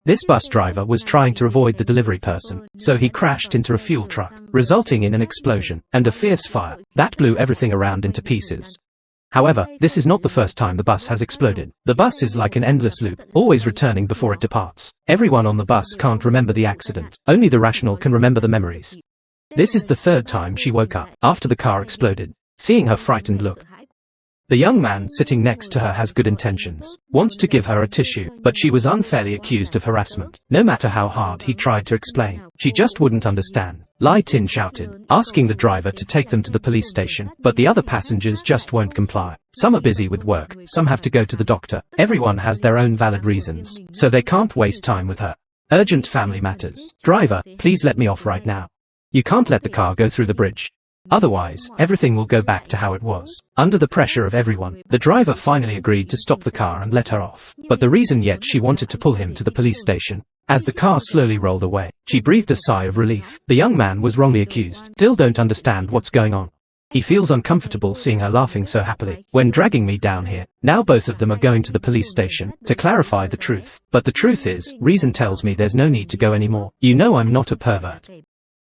This bus driver was trying to avoid the delivery person, so he crashed into a fuel truck, resulting in an explosion and a fierce fire that blew everything around into pieces. However, this is not the first time the bus has exploded. The bus is like an endless loop, always returning before it departs. Everyone on the bus can't remember the accident. Only the rational can remember the memories. This is the third time she woke up after the car exploded, seeing her frightened look. The young man sitting next to her has good intentions, wants to give her a tissue, but she was unfairly accused of harassment. No matter how hard he tried to explain, she just wouldn't understand. Lai Tin shouted, asking the driver to take them to the police station, but the other passengers just won't comply. Some are busy with work, some have to go to the doctor. Everyone has their own valid reasons, so they can't waste time with her. Urgent family matters. Driver, please let me off right now. You can't let the car go through the bridge. Otherwise, everything will go back to how it was. Under the pressure of everyone, the driver finally agreed to stop the car and let her off. But the reason yet she wanted to pull him to the police station. As the car slowly rolled away, she breathed a sigh of relief. The young man was wrongly accused. Still don't understand what's going on. He feels uncomfortable seeing her laughing so happily. When dragging me down here, now both of them are going to the police station to clarify the truth. But the truth is, reason tells me there's no need to go anymore. You know I'm not a pervert.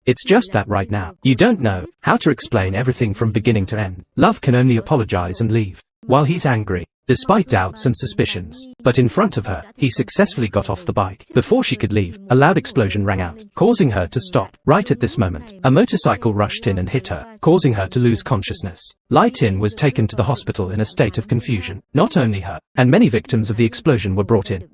It's just that right now, you don't know how to explain everything from beginning to end. Love can only apologize and leave. While he's angry, despite doubts and suspicions, but in front of her, he successfully got off the bike. Before she could leave, a loud explosion rang out, causing her to stop. Right at this moment, a motorcycle rushed in and hit her, causing her to lose consciousness. Lai Tin was taken to the hospital in a state of confusion. Not only her, and many victims of the explosion were brought in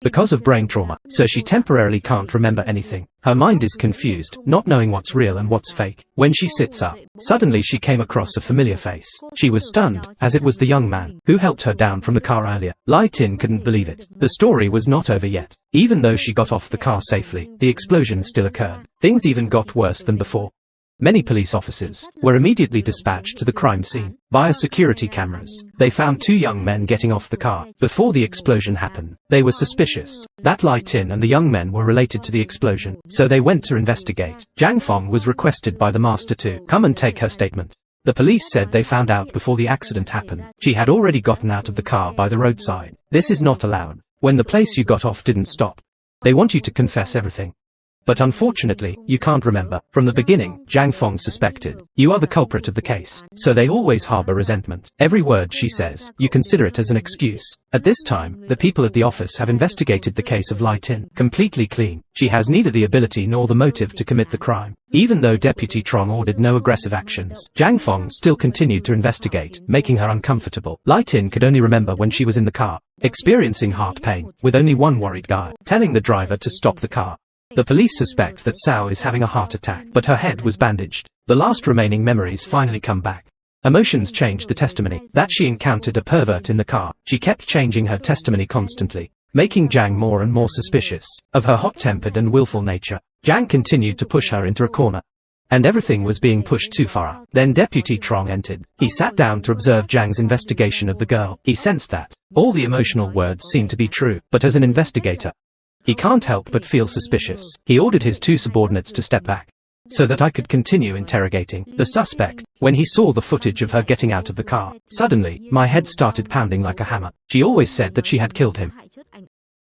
because of brain trauma, so she temporarily can't remember anything. Her mind is confused, not knowing what's real and what's fake. When she sits up, suddenly she came across a familiar face. She was stunned, as it was the young man who helped her down from the car earlier. Lai Tin couldn't believe it. The story was not over yet. Even though she got off the car safely, the explosion still occurred. Things even got worse than before. Many police officers were immediately dispatched to the crime scene. Via security cameras, they found two young men getting off the car. Before the explosion happened, they were suspicious that Lai Tin and the young men were related to the explosion, so they went to investigate. Zhang Feng was requested by the master to come and take her statement. The police said they found out before the accident happened. She had already gotten out of the car by the roadside. This is not allowed. When the place you got off didn't stop, they want you to confess everything. But unfortunately, you can't remember. From the beginning, Zhang Feng suspected you are the culprit of the case, so they always harbor resentment. Every word she says, you consider it as an excuse. At this time, the people at the office have investigated the case of Lai Tin completely clean. She has neither the ability nor the motive to commit the crime. Even though Deputy Trong ordered no aggressive actions, Zhang Feng still continued to investigate, making her uncomfortable. Lai Tin could only remember when she was in the car, experiencing heart pain, with only one worried guy telling the driver to stop the car. The police suspect that Sao is having a heart attack, but her head was bandaged. The last remaining memories finally come back. Emotions changed the testimony that she encountered a pervert in the car. She kept changing her testimony constantly, making Zhang more and more suspicious of her hot-tempered and willful nature. Zhang continued to push her into a corner, and everything was being pushed too far. Then Deputy Trong entered. He sat down to observe Zhang's investigation of the girl. He sensed that all the emotional words seemed to be true, but as an investigator, he can't help but feel suspicious. He ordered his two subordinates to step back, so that I could continue interrogating the suspect. When he saw the footage of her getting out of the car, suddenly, my head started pounding like a hammer. She always said that she had killed him.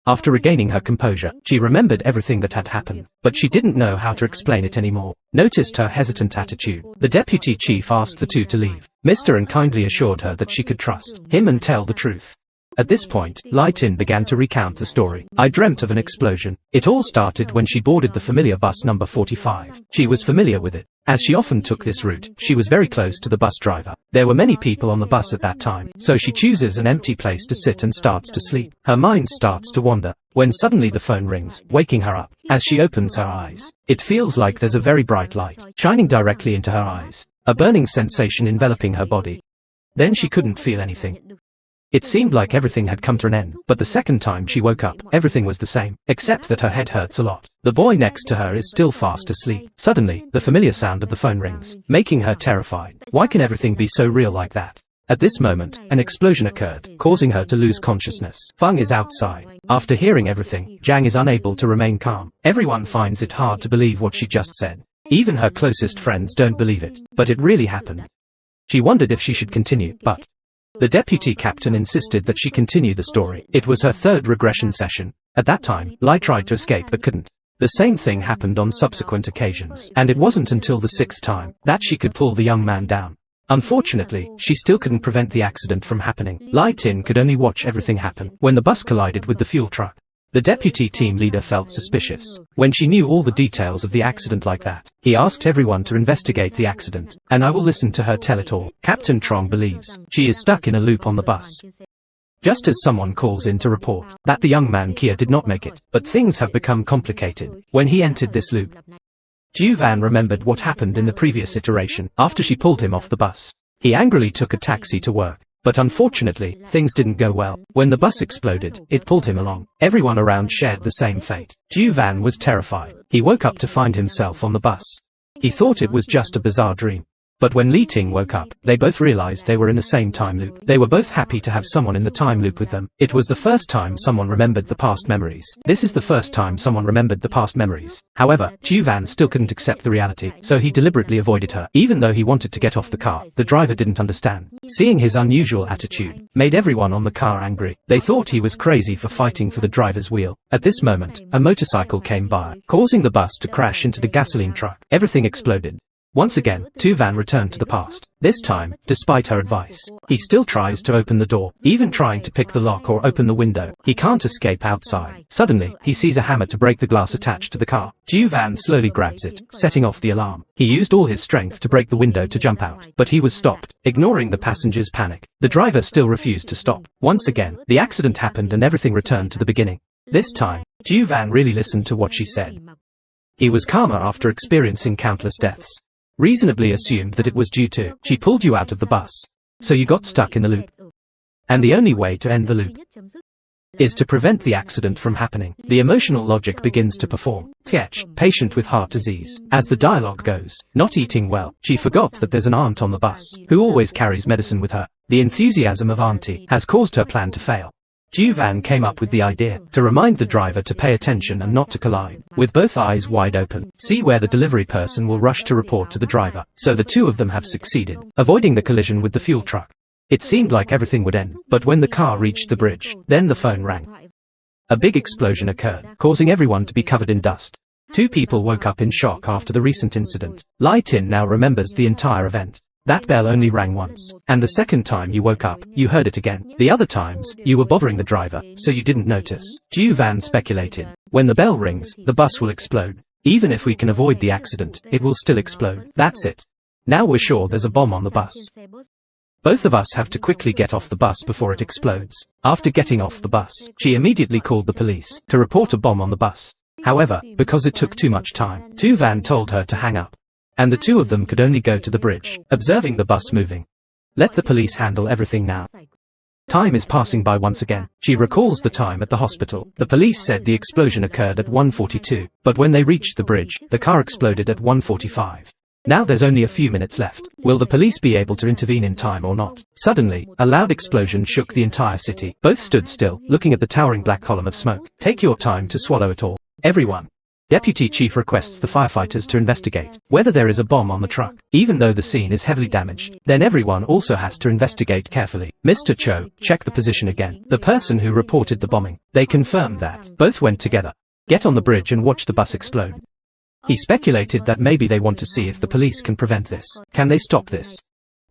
After regaining her composure, she remembered everything that had happened, but she didn't know how to explain it anymore. Noticed her hesitant attitude. The deputy chief asked the two to leave. Mr. and kindly assured her that she could trust him and tell the truth. At this point, Lai Tin began to recount the story. I dreamt of an explosion. It all started when she boarded the familiar bus number 45. She was familiar with it, as she often took this route. She was very close to the bus driver. There were many people on the bus at that time, so she chooses an empty place to sit and starts to sleep. Her mind starts to wander, when suddenly the phone rings, waking her up. As she opens her eyes, it feels like there's a very bright light shining directly into her eyes, a burning sensation enveloping her body. Then she couldn't feel anything. It seemed like everything had come to an end, but the second time she woke up, everything was the same, except that her head hurts a lot. The boy next to her is still fast asleep. Suddenly, the familiar sound of the phone rings, making her terrified. Why can everything be so real like that? At this moment, an explosion occurred, causing her to lose consciousness. Feng is outside. After hearing everything, Zhang is unable to remain calm. Everyone finds it hard to believe what she just said. Even her closest friends don't believe it, but it really happened. She wondered if she should continue, but The deputy captain insisted that she continue the story. It was her third regression session. At that time, Lai tried to escape but couldn't. The same thing happened on subsequent occasions, and it wasn't until the sixth time that she could pull the young man down. Unfortunately, she still couldn't prevent the accident from happening. Lai Tin could only watch everything happen. When the bus collided with the fuel truck, the deputy team leader felt suspicious. When she knew all the details of the accident like that, he asked everyone to investigate the accident, and I will listen to her tell it all. Captain Trong believes she is stuck in a loop on the bus. Just as someone calls in to report that the young man Kia did not make it, but things have become complicated when he entered this loop. Jiu Van remembered what happened in the previous iteration after she pulled him off the bus. He angrily took a taxi to work. But unfortunately, things didn't go well. When the bus exploded, it pulled him along. Everyone around shared the same fate. Jiu Van was terrified. He woke up to find himself on the bus. He thought it was just a bizarre dream. But when Li Ting woke up, they both realized they were in the same time loop. They were both happy to have someone in the time loop with them. It was the first time someone remembered the past memories. This is the first time someone remembered the past memories. However, Jiu Van still couldn't accept the reality, so he deliberately avoided her. Even though he wanted to get off the car, the driver didn't understand. Seeing his unusual attitude made everyone on the car angry. They thought he was crazy for fighting for the driver's wheel. At this moment, a motorcycle came by, causing the bus to crash into the gasoline truck. Everything exploded. Once again, Tu Van returned to the past. This time, despite her advice, he still tries to open the door, even trying to pick the lock or open the window. He can't escape outside. Suddenly, he sees a hammer to break the glass attached to the car. Tu Van slowly grabs it, setting off the alarm. He used all his strength to break the window to jump out, but he was stopped. Ignoring the passengers' panic, the driver still refused to stop. Once again, the accident happened and everything returned to the beginning. This time, Tu Van really listened to what she said. He was calmer after experiencing countless deaths. Reasonably assumed that it was due to, she pulled you out of the bus. So you got stuck in the loop. And the only way to end the loop is to prevent the accident from happening. The emotional logic begins to perform. Sketch, patient with heart disease. As the dialogue goes, not eating well. She forgot that there's an aunt on the bus, who always carries medicine with her. The enthusiasm of auntie has caused her plan to fail. Jiu Van came up with the idea to remind the driver to pay attention and not to collide. With both eyes wide open, see where the delivery person will rush to report to the driver. So the two of them have succeeded, avoiding the collision with the fuel truck. It seemed like everything would end, but when the car reached the bridge, then the phone rang. A big explosion occurred, causing everyone to be covered in dust. Two people woke up in shock after the recent incident. Lai Tin now remembers the entire event. That bell only rang once, and the second time you woke up, you heard it again. The other times, you were bothering the driver, so you didn't notice. Jiu Van speculated. When the bell rings, the bus will explode. Even if we can avoid the accident, it will still explode. That's it. Now we're sure there's a bomb on the bus. Both of us have to quickly get off the bus before it explodes. After getting off the bus, she immediately called the police to report a bomb on the bus. However, because it took too much time, Tu Van told her to hang up. And the two of them could only go to the bridge, observing the bus moving. Let the police handle everything now. Time is passing by once again. She recalls the time at the hospital. The police said the explosion occurred at 1:42, but when they reached the bridge, the car exploded at 1:45. Now there's only a few minutes left. Will the police be able to intervene in time or not? Suddenly, a loud explosion shook the entire city. Both stood still, looking at the towering black column of smoke. Take your time to swallow it all. Everyone. Deputy Chief requests the firefighters to investigate whether there is a bomb on the truck. Even though the scene is heavily damaged, then everyone also has to investigate carefully. Mr. Cho, check the position again. The person who reported the bombing. They confirmed that both went together. Get on the bridge and watch the bus explode. He speculated that maybe they want to see if the police can prevent this. Can they stop this?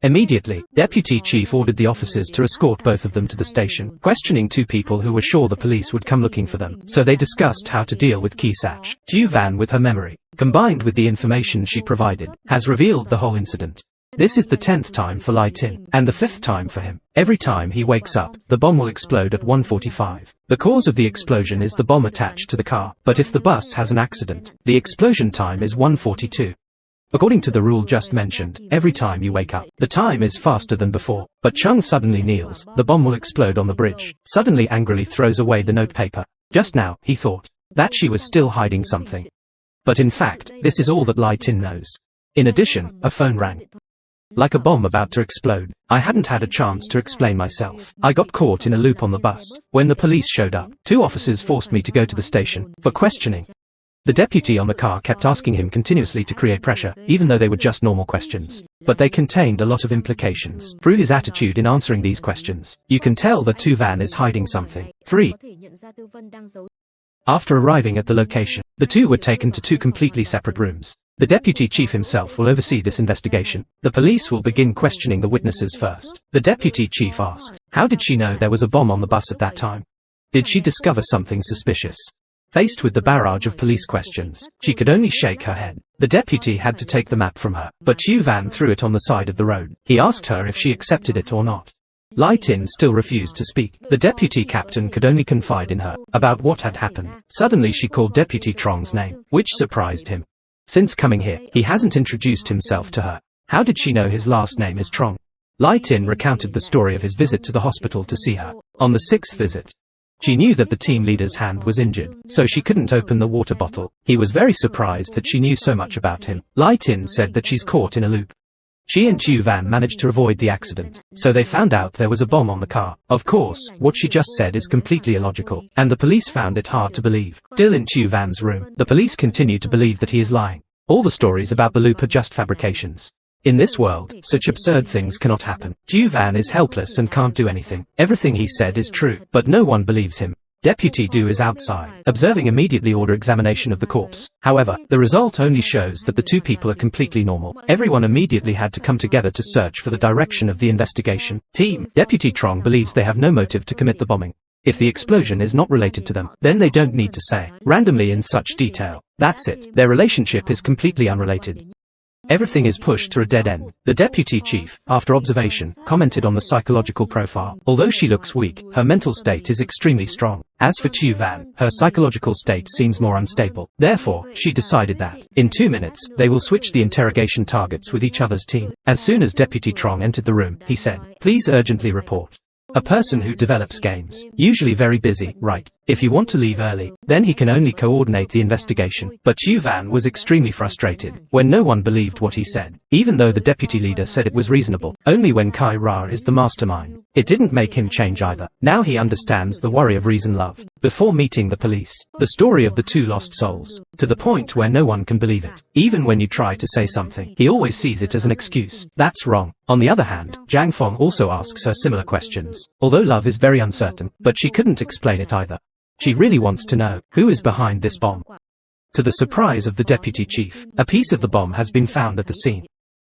Immediately, Deputy Chief ordered the officers to escort both of them to the station, questioning two people who were sure the police would come looking for them. So they discussed how to deal with Kisach. Jiu Van, with her memory, combined with the information she provided, has revealed the whole incident. This is the 10th time for Lai Tin, and the 5th time for him. Every time he wakes up, the bomb will explode at 1:45. The cause of the explosion is the bomb attached to the car, but if the bus has an accident, the explosion time is 1:42. According to the rule just mentioned, every time you wake up, the time is faster than before. But Chung suddenly kneels. The bomb will explode on the bridge. Suddenly angrily throws away the notepaper. Just now, he thought that she was still hiding something. But in fact, this is all that Lai Tin knows. In addition, a phone rang. Like a bomb about to explode. I hadn't had a chance to explain myself. I got caught in a loop on the bus. When the police showed up, two officers forced me to go to the station for questioning. The deputy on the car kept asking him continuously to create pressure, even though they were just normal questions. But they contained a lot of implications. Through his attitude in answering these questions, you can tell that Tu Van is hiding something. 3. After arriving at the location, the two were taken to two completely separate rooms. The deputy chief himself will oversee this investigation. The police will begin questioning the witnesses first. The deputy chief asked, how did she know there was a bomb on the bus at that time? Did she discover something suspicious? Faced with the barrage of police questions, she could only shake her head. The deputy had to take the map from her, but Tu Van threw it on the side of the road. He asked her if she accepted it or not. Lai Tin still refused to speak. The deputy captain could only confide in her about what had happened. Suddenly she called Deputy Trong's name, which surprised him. Since coming here, he hasn't introduced himself to her. How did she know his last name is Trong? Lai Tin recounted the story of his visit to the hospital to see her. On the 6th visit, she knew that the team leader's hand was injured, so she couldn't open the water bottle. He was very surprised that she knew so much about him. Lai Tin said that she's caught in a loop. She and Tu Van managed to avoid the accident, so they found out there was a bomb on the car. Of course, what she just said is completely illogical, and the police found it hard to believe. Still in Tu Van's room, the police continue to believe that he is lying. All the stories about the loop are just fabrications. In this world, such absurd things cannot happen. Tu Van is helpless and can't do anything. Everything he said is true, but no one believes him. Deputy Du is outside, observing immediately order examination of the corpse. However, the result only shows that the two people are completely normal. Everyone immediately had to come together to search for the direction of the investigation. Team Deputy Trong believes they have no motive to commit the bombing. If the explosion is not related to them, then they don't need to say randomly in such detail. That's it. Their relationship is completely unrelated. Everything is pushed to a dead end. The deputy chief, after observation, commented on the psychological profile. Although she looks weak, her mental state is extremely strong. As for Tu Van, her psychological state seems more unstable. Therefore, she decided that, in 2 minutes, they will switch the interrogation targets with each other's team. As soon as Deputy Trong entered the room, he said, "Please urgently report." A person who develops games, usually very busy, right? If you want to leave early, then he can only coordinate the investigation. But Tu Van was extremely frustrated when no one believed what he said. Even though the deputy leader said it was reasonable, only when Kai Ra is the mastermind. It didn't make him change either. Now he understands the worry of reason love. Before meeting the police, the story of the two lost souls, to the point where no one can believe it. Even when you try to say something, he always sees it as an excuse. That's wrong. On the other hand, Zhang Feng also asks her similar questions. Although love is very uncertain, but she couldn't explain it either. She really wants to know, who is behind this bomb? To the surprise of the deputy chief, a piece of the bomb has been found at the scene.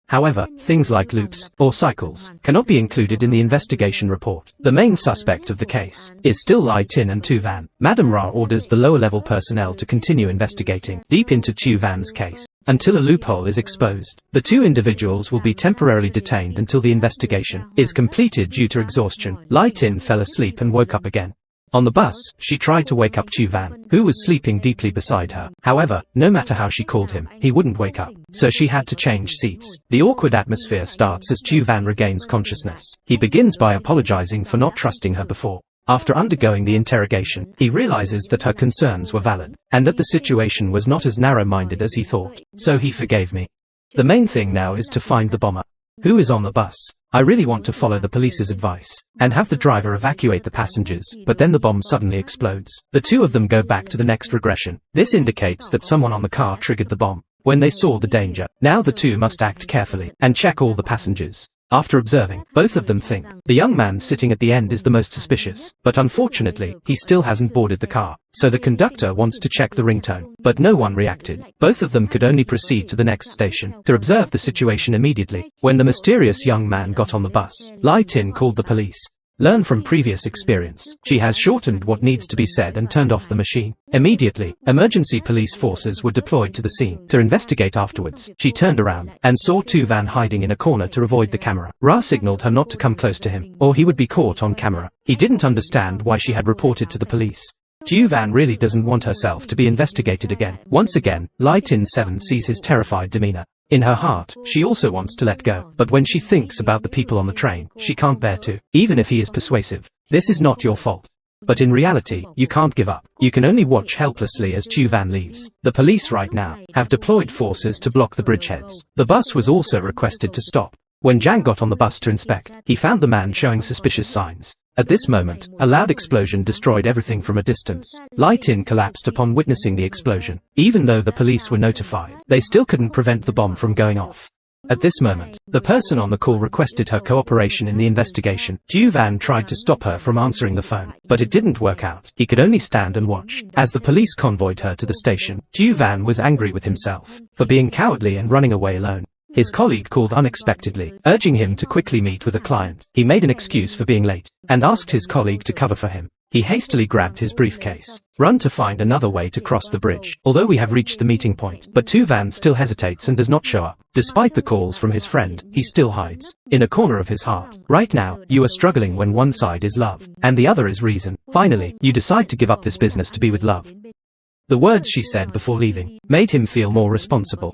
However, things like loops, or cycles, cannot be included in the investigation report. The main suspect of the case is still Lai Tin and Tu Van. Madame Ra orders the lower-level personnel to continue investigating deep into Tu Van's case until a loophole is exposed. The two individuals will be temporarily detained until the investigation is completed due to exhaustion. Lai Tin fell asleep and woke up again. On the bus, she tried to wake up Tu Van, who was sleeping deeply beside her. However, no matter how she called him, he wouldn't wake up. So she had to change seats. The awkward atmosphere starts as Tu Van regains consciousness. He begins by apologizing for not trusting her before. After undergoing the interrogation, he realizes that her concerns were valid, and that the situation was not as narrow-minded as he thought. So he forgave me. The main thing now is to find the bomber. Who is on the bus? I really want to follow the police's advice and have the driver evacuate the passengers, but then the bomb suddenly explodes. The two of them go back to the next regression. This indicates that someone on the car triggered the bomb when they saw the danger. Now the two must act carefully and check all the passengers. After observing, both of them think the young man sitting at the end is the most suspicious, but unfortunately, he still hasn't boarded the car. So the conductor wants to check the ringtone, but no one reacted. Both of them could only proceed to the next station to observe the situation immediately. When the mysterious young man got on the bus, Lai Tin called the police. Learn from previous experience. She has shortened what needs to be said and turned off the machine. Immediately, emergency police forces were deployed to the scene to investigate afterwards. She turned around and saw Tu Van hiding in a corner to avoid the camera. Ra signaled her not to come close to him, or he would be caught on camera. He didn't understand why she had reported to the police. Tu Van really doesn't want herself to be investigated again. Once again, Lai Tin 7 sees his terrified demeanor. In her heart, she also wants to let go, but when she thinks about the people on the train, she can't bear to, even if he is persuasive. This is not your fault. But in reality, you can't give up. You can only watch helplessly as Tu Van leaves. The police right now have deployed forces to block the bridgeheads. The bus was also requested to stop. When Zhang got on the bus to inspect, he found the man showing suspicious signs. At this moment, a loud explosion destroyed everything from a distance. Lai Tin collapsed upon witnessing the explosion. Even though the police were notified, they still couldn't prevent the bomb from going off. At this moment, the person on the call requested her cooperation in the investigation. Ju Van tried to stop her from answering the phone, but it didn't work out. He could only stand and watch. As the police convoyed her to the station, Ju Van was angry with himself for being cowardly and running away alone. His colleague called unexpectedly, urging him to quickly meet with a client. He made an excuse for being late, and asked his colleague to cover for him. He hastily grabbed his briefcase, run to find another way to cross the bridge. Although we have reached the meeting point, but Tu Van still hesitates and does not show up. Despite the calls from his friend, he still hides in a corner of his heart. Right now, you are struggling when one side is love, and the other is reason. Finally, you decide to give up this business to be with love. The words she said before leaving made him feel more responsible.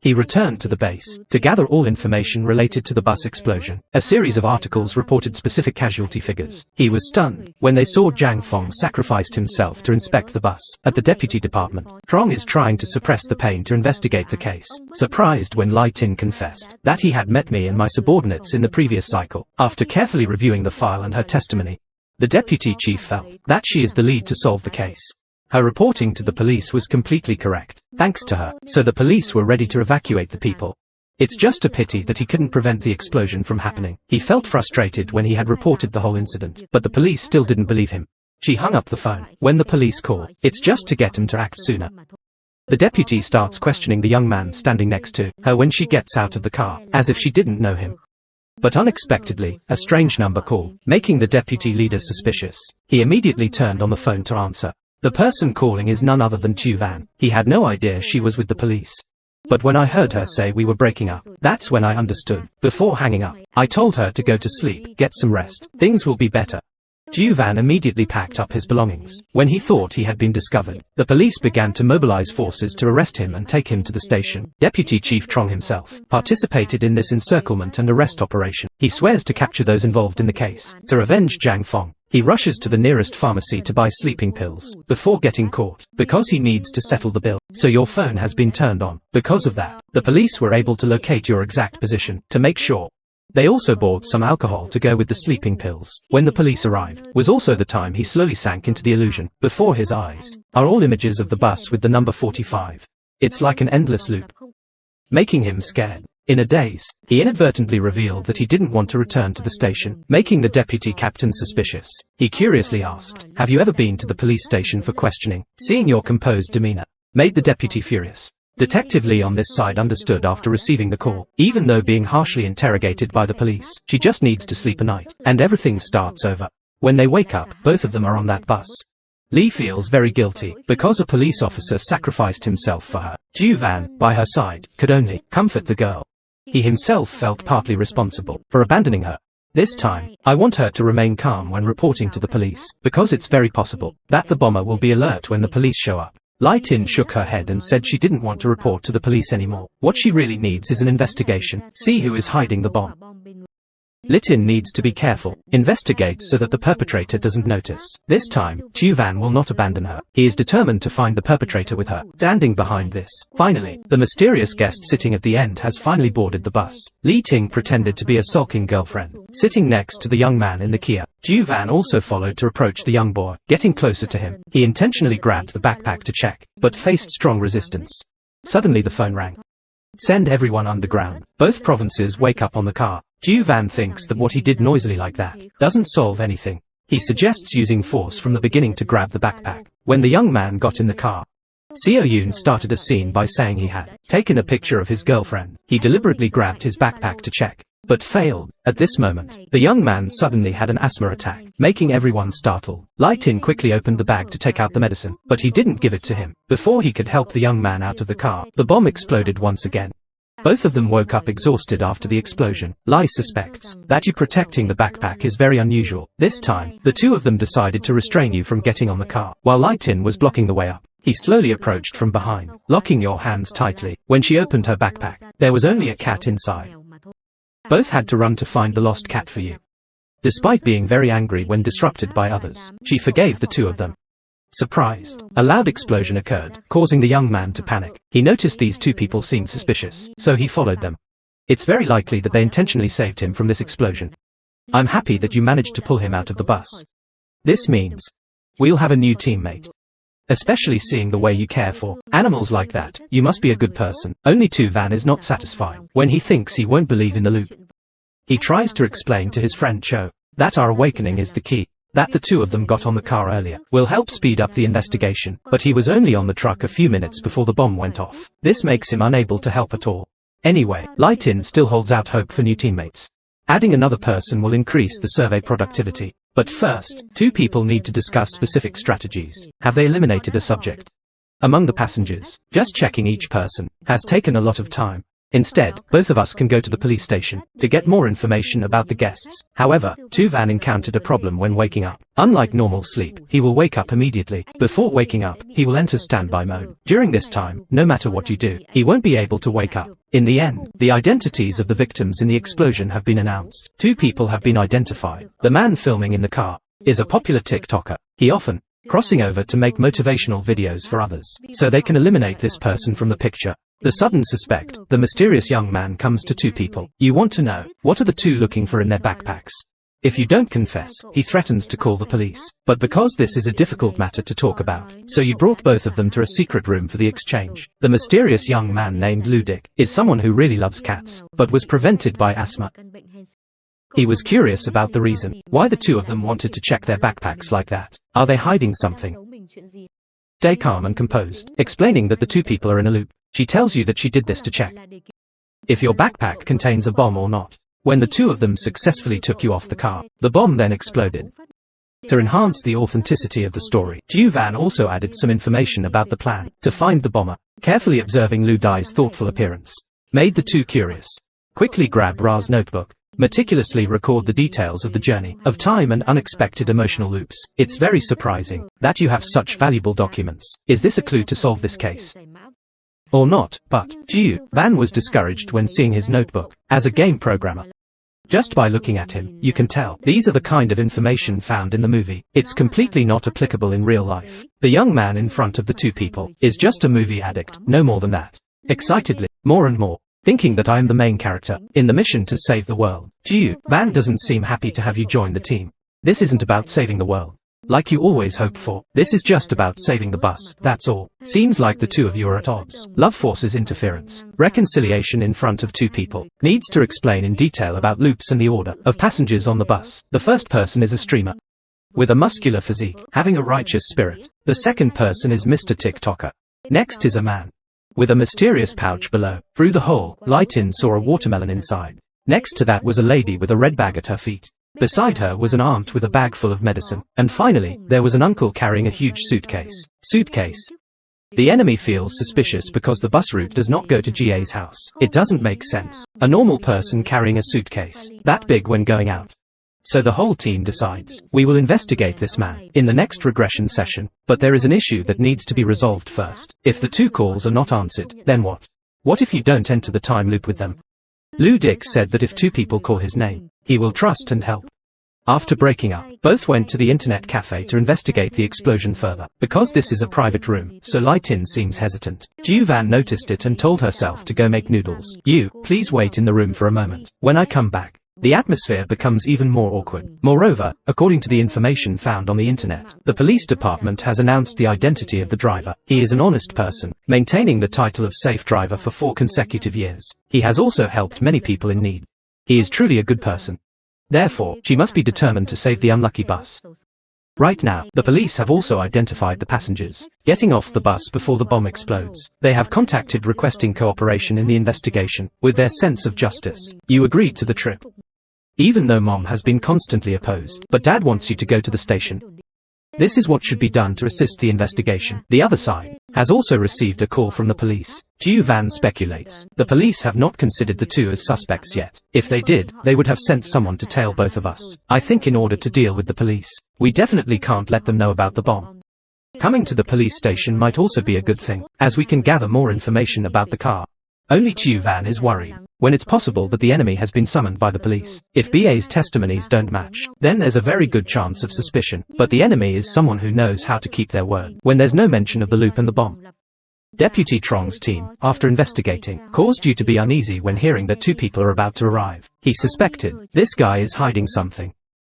He returned to the base to gather all information related to the bus explosion. A series of articles reported specific casualty figures. He was stunned when they saw Zhang Feng sacrificed himself to inspect the bus. At the deputy department, Trong is trying to suppress the pain to investigate the case. Surprised when Lai Tin confessed that he had met me and my subordinates in the previous cycle. After carefully reviewing the file and her testimony, the deputy chief felt that she is the lead to solve the case. Her reporting to the police was completely correct, thanks to her, so the police were ready to evacuate the people. It's just a pity that he couldn't prevent the explosion from happening. He felt frustrated when he had reported the whole incident, but the police still didn't believe him. She hung up the phone. When the police call, it's just to get him to act sooner. The deputy starts questioning the young man standing next to her when she gets out of the car, as if she didn't know him. But unexpectedly, a strange number called, making the deputy leader suspicious. He immediately turned on the phone to answer. The person calling is none other than Tu Van. He had no idea she was with the police. But when I heard her say we were breaking up, that's when I understood. Before hanging up, I told her to go to sleep, get some rest. Things will be better. Tu Van immediately packed up his belongings. When he thought he had been discovered, the police began to mobilize forces to arrest him and take him to the station. Deputy Chief Trong himself participated in this encirclement and arrest operation. He swears to capture those involved in the case. To revenge Zhang Feng, he rushes to the nearest pharmacy to buy sleeping pills before getting caught, because he needs to settle the bill. So your phone has been turned on. Because of that, the police were able to locate your exact position to make sure. They also bought some alcohol to go with the sleeping pills. When the police arrived, was also the time he slowly sank into the illusion. Before his eyes are all images of the bus with the number 45. It's like an endless loop, making him scared. In a daze, he inadvertently revealed that he didn't want to return to the station, making the deputy captain suspicious. He curiously asked, "Have you ever been to the police station for questioning?" Seeing your composed demeanor made the deputy furious. Detective Lee on this side understood after receiving the call. Even though being harshly interrogated by the police, she just needs to sleep a night, and everything starts over. When they wake up, both of them are on that bus. Lee feels very guilty, because a police officer sacrificed himself for her. Ju Van, by her side, could only comfort the girl. He himself felt partly responsible for abandoning her. This time, I want her to remain calm when reporting to the police, because it's very possible that the bomber will be alert when the police show up. Lai Tin shook her head and said she didn't want to report to the police anymore. What she really needs is an investigation. See who is hiding the bomb. Litin needs to be careful, investigate so that the perpetrator doesn't notice. This time, Tu Van will not abandon her. He is determined to find the perpetrator with her standing behind this. Finally, the mysterious guest sitting at the end has finally boarded the bus. Li Ting pretended to be a sulking girlfriend, sitting next to the young man in the Kia. Tu Van also followed to approach the young boy. Getting closer to him, he intentionally grabbed the backpack to check, but faced strong resistance. Suddenly the phone rang. Send everyone underground. Both provinces wake up on the car. Tu Van thinks that what he did noisily like that doesn't solve anything. He suggests using force from the beginning to grab the backpack. When the young man got in the car, Seo Yoon started a scene by saying he had taken a picture of his girlfriend. He deliberately grabbed his backpack to check, but failed. At this moment, the young man suddenly had an asthma attack, making everyone startled. Lai Tin quickly opened the bag to take out the medicine, but he didn't give it to him. Before he could help the young man out of the car, the bomb exploded once again. Both of them woke up exhausted after the explosion. Lai suspects that you protecting the backpack is very unusual. This time, the two of them decided to restrain you from getting on the car. While Lai Tin was blocking the way up, he slowly approached from behind, locking your hands tightly. When she opened her backpack, there was only a cat inside. Both had to run to find the lost cat for you. Despite being very angry when disrupted by others, she forgave the two of them. Surprised, a loud explosion occurred, causing the young man to panic. He noticed these two people seemed suspicious, so he followed them. It's very likely that they intentionally saved him from this explosion. I'm happy that you managed to pull him out of the bus. This means we'll have a new teammate. Especially seeing the way you care for animals like that, you must be a good person. Only Van is not satisfied when he thinks he won't believe in the loop. He tries to explain to his friend Cho that our awakening is the key, that the two of them got on the car earlier will help speed up the investigation, but he was only on the truck a few minutes before the bomb went off. This makes him unable to help at all. Anyway, Lightin still holds out hope for new teammates. Adding another person will increase the survey productivity. But first, two people need to discuss specific strategies. Have they eliminated a subject among the passengers? Just checking each person has taken a lot of time. Instead, both of us can go to the police station to get more information about the guests. However, Van encountered a problem when waking up. Unlike normal sleep, he will wake up immediately. Before waking up, he will enter standby mode. During this time, no matter what you do, he won't be able to wake up. In the end, the identities of the victims in the explosion have been announced. Two people have been identified. The man filming in the car is a popular TikToker. He often crossing over to make motivational videos for others, so they can eliminate this person from the picture. The sudden suspect, the mysterious young man, comes to two people. You want to know, what are the two looking for in their backpacks? If you don't confess, he threatens to call the police. But because this is a difficult matter to talk about, so you brought both of them to a secret room for the exchange. The mysterious young man named Ludic is someone who really loves cats, but was prevented by asthma. He was curious about the reason why the two of them wanted to check their backpacks like that. Are they hiding something? Stay calm and composed, explaining that the two people are in a loop. She tells you that she did this to check if your backpack contains a bomb or not. When the two of them successfully took you off the car, the bomb then exploded. To enhance the authenticity of the story, Van also added some information about the plan to find the bomber. Carefully observing Lu Dai's thoughtful appearance made the two curious. Quickly grab Ra's notebook. Meticulously record the details of the journey of time and unexpected emotional loops. It's very surprising that you have such valuable documents. Is this a clue to solve this case? Or not? But Van was discouraged when seeing his notebook. As a game programmer, just by looking at him, you can tell these are the kind of information found in the movie. It's completely not applicable in real life. The young man in front of the two people is just a movie addict, no more than that. Excitedly, more and more, thinking that I am the main character in the mission to save the world. Van doesn't seem happy to have you join the team. This isn't about saving the world, like you always hope for. This is just about saving the bus, that's all. Seems like the two of you are at odds. Love forces interference. Reconciliation in front of two people. Needs to explain in detail about loops and the order of passengers on the bus. The first person is a streamer with a muscular physique, having a righteous spirit. The second person is Mr. TikToker. Next is a man with a mysterious pouch below. Through the hole, Lightin saw a watermelon inside. Next to that was a lady with a red bag at her feet. Beside her was an aunt with a bag full of medicine. And finally, there was an uncle carrying a huge suitcase. The enemy feels suspicious because the bus route does not go to GA's house. It doesn't make sense. A normal person carrying a suitcase that big when going out. So the whole team decides, we will investigate this man in the next regression session. But there is an issue that needs to be resolved first. If the two calls are not answered, then what? What if you don't enter the time loop with them? Ludic said that if two people call his name, he will trust and help. After breaking up, both went to the internet cafe to investigate the explosion further. Because this is a private room, so Lightin seems hesitant. Van noticed it and told herself to go make noodles. Please wait in the room for a moment. When I come back, the atmosphere becomes even more awkward. Moreover, according to the information found on the internet, the police department has announced the identity of the driver. He is an honest person, maintaining the title of safe driver for 4 consecutive years. He has also helped many people in need. He is truly a good person. Therefore, she must be determined to save the unlucky bus. Right now, the police have also identified the passengers getting off the bus before the bomb explodes. They have contacted requesting cooperation in the investigation. With their sense of justice, you agreed to the trip. Even though Mom has been constantly opposed, but Dad wants you to go to the station. This is what should be done to assist the investigation. The other side has also received a call from the police. Van speculates the police have not considered the two as suspects yet. If they did, they would have sent someone to tail both of us. I think in order to deal with the police, we definitely can't let them know about the bomb. Coming to the police station might also be a good thing, as we can gather more information about the car. Only Van is worried when it's possible that the enemy has been summoned by the police. If BA's testimonies don't match, then there's a very good chance of suspicion. But the enemy is someone who knows how to keep their word when there's no mention of the loop and the bomb. Deputy Trong's team, after investigating, caused you to be uneasy when hearing that two people are about to arrive. He suspected this guy is hiding something.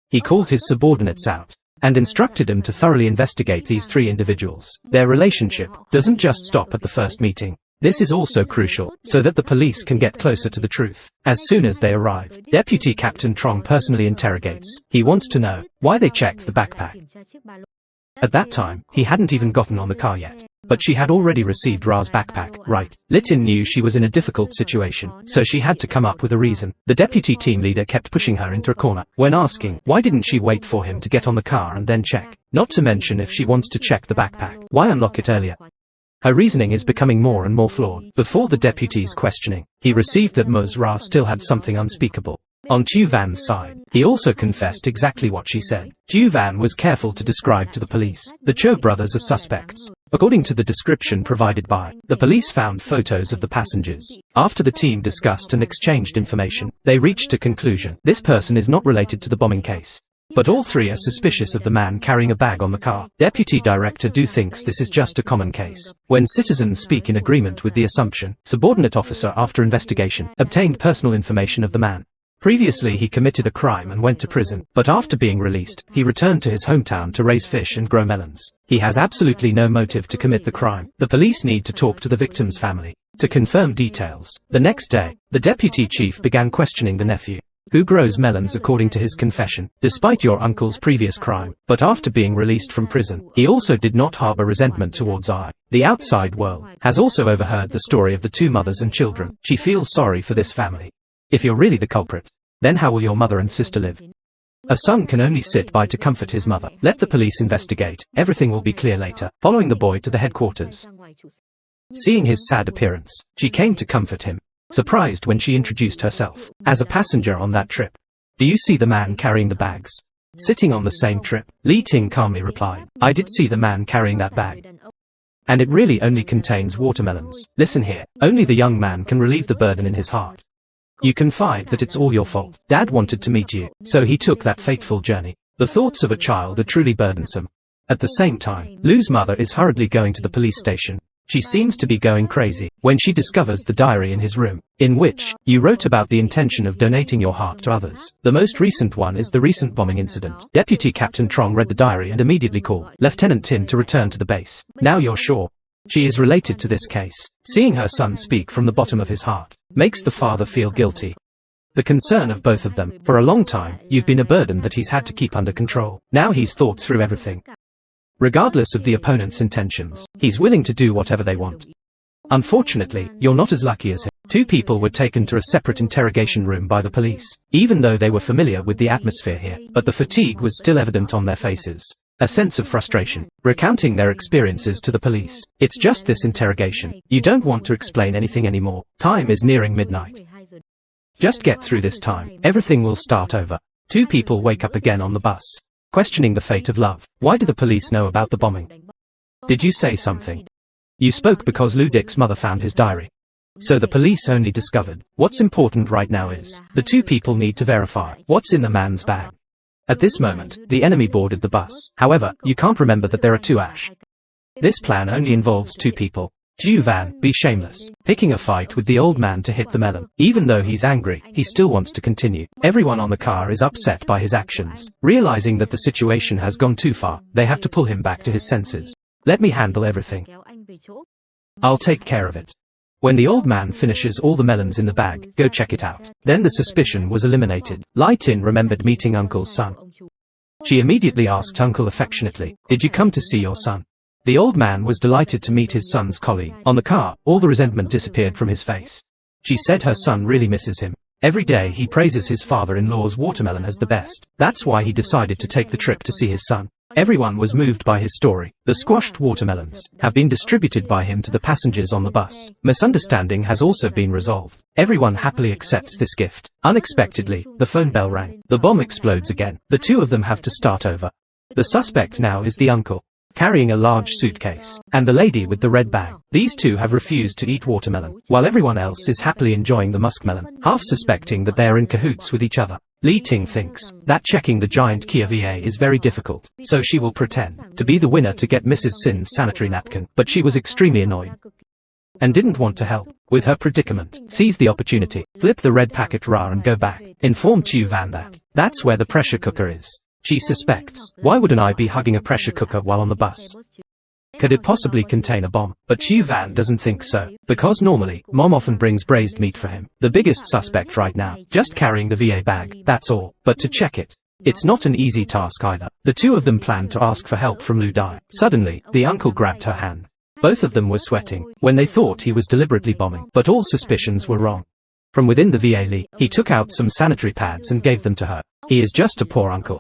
He called his subordinates out and instructed them to thoroughly investigate these three individuals. Their relationship doesn't just stop at the first meeting. This is also crucial, so that the police can get closer to the truth. As soon as they arrive, Deputy Captain Trong personally interrogates. He wants to know why they checked the backpack. At that time, he hadn't even gotten on the car yet. But she had already received Ra's backpack, right? Litin knew she was in a difficult situation, so she had to come up with a reason. The deputy team leader kept pushing her into a corner, when asking, why didn't she wait for him to get on the car and then check? Not to mention if she wants to check the backpack, why unlock it earlier? Her reasoning is becoming more and more flawed. Before the deputy's questioning, he received that Ms. Ra still had something unspeakable. On Tu Van's side, he also confessed exactly what she said. Tu Van was careful to describe to the police the Cho brothers as suspects. According to the description provided by the police found photos of the passengers. After the team discussed and exchanged information, they reached a conclusion. This person is not related to the bombing case. But all three are suspicious of the man carrying a bag on the car. Deputy Director Du thinks this is just a common case. When citizens speak in agreement with the assumption, subordinate officer after investigation obtained personal information of the man. Previously he committed a crime and went to prison, but after being released, he returned to his hometown to raise fish and grow melons. He has absolutely no motive to commit the crime. The police need to talk to the victim's family to confirm details. The next day, the deputy chief began questioning the nephew, who grows melons according to his confession, despite your uncle's previous crime. But after being released from prison, he also did not harbor resentment towards I. The outside world has also overheard the story of the two mothers and children. She feels sorry for this family. If you're really the culprit, then how will your mother and sister live? A son can only sit by to comfort his mother. Let the police investigate. Everything will be clear later. Following the boy to the headquarters. Seeing his sad appearance, she came to comfort him, surprised when she introduced herself as a passenger on that trip. Do you see the man carrying the bags? Sitting on the same trip? Li Ting calmly replied, I did see the man carrying that bag. And it really only contains watermelons. Listen here, only the young man can relieve the burden in his heart. You confide that it's all your fault. Dad wanted to meet you, so he took that fateful journey. The thoughts of a child are truly burdensome. At the same time, Lu's mother is hurriedly going to the police station. She seems to be going crazy when she discovers the diary in his room, in which you wrote about the intention of donating your heart to others. The most recent one is the recent bombing incident. Deputy Captain Trong read the diary and immediately called Lieutenant Tin to return to the base. Now you're sure she is related to this case. Seeing her son speak from the bottom of his heart makes the father feel guilty. The concern of both of them. For a long time, you've been a burden that he's had to keep under control. Now he's thought through everything. Regardless of the opponent's intentions, he's willing to do whatever they want. Unfortunately, you're not as lucky as him. Two people were taken to a separate interrogation room by the police, even though they were familiar with the atmosphere here, but the fatigue was still evident on their faces. A sense of frustration, recounting their experiences to the police. It's just this interrogation. You don't want to explain anything anymore. Time is nearing midnight. Just get through this time. Everything will start over. Two people wake up again on the bus, questioning the fate of love. Why do the police know about the bombing? Did you say something? You spoke because Ludic's mother found his diary. So the police only discovered. What's important right now is, the two people need to verify what's in the man's bag. At this moment, the enemy boarded the bus. However, you can't remember that there are two Ash. This plan only involves two people. Tu Van, be shameless, picking a fight with the old man to hit the melon. Even though he's angry, he still wants to continue. Everyone on the car is upset by his actions. Realizing that the situation has gone too far, they have to pull him back to his senses. Let me handle everything. I'll take care of it. When the old man finishes all the melons in the bag, go check it out. Then the suspicion was eliminated. Li Tin remembered meeting Uncle's son. She immediately asked Uncle affectionately, did you come to see your son? The old man was delighted to meet his son's colleague. On the car, all the resentment disappeared from his face. She said her son really misses him. Every day he praises his father-in-law's watermelon as the best. That's why he decided to take the trip to see his son. Everyone was moved by his story. The squashed watermelons have been distributed by him to the passengers on the bus. Misunderstanding has also been resolved. Everyone happily accepts this gift. Unexpectedly, the phone bell rang. The bomb explodes again. The two of them have to start over. The suspect now is the uncle, carrying a large suitcase, and the lady with the red bag. These two have refused to eat watermelon, while everyone else is happily enjoying the muskmelon, half suspecting that they are in cahoots with each other. Li Ting thinks that checking the giant Kia VA is very difficult, so she will pretend to be the winner to get Mrs. Sin's sanitary napkin, but she was extremely annoyed. and didn't want to help with her predicament. Seize the opportunity, flip the red packet raw and go back. Inform Chu Van that that's where the pressure cooker is. She suspects. Why wouldn't I be hugging a pressure cooker while on the bus? Could it possibly contain a bomb? But Chu Van doesn't think so, because normally, Mom often brings braised meat for him. The biggest suspect right now, just carrying the VA bag, that's all. But to check it, it's not an easy task either. The two of them planned to ask for help from Lu Dai. Suddenly, the uncle grabbed her hand. Both of them were sweating, when they thought he was deliberately bombing. But all suspicions were wrong. From within the VA, he took out some sanitary pads and gave them to her. He is just a poor uncle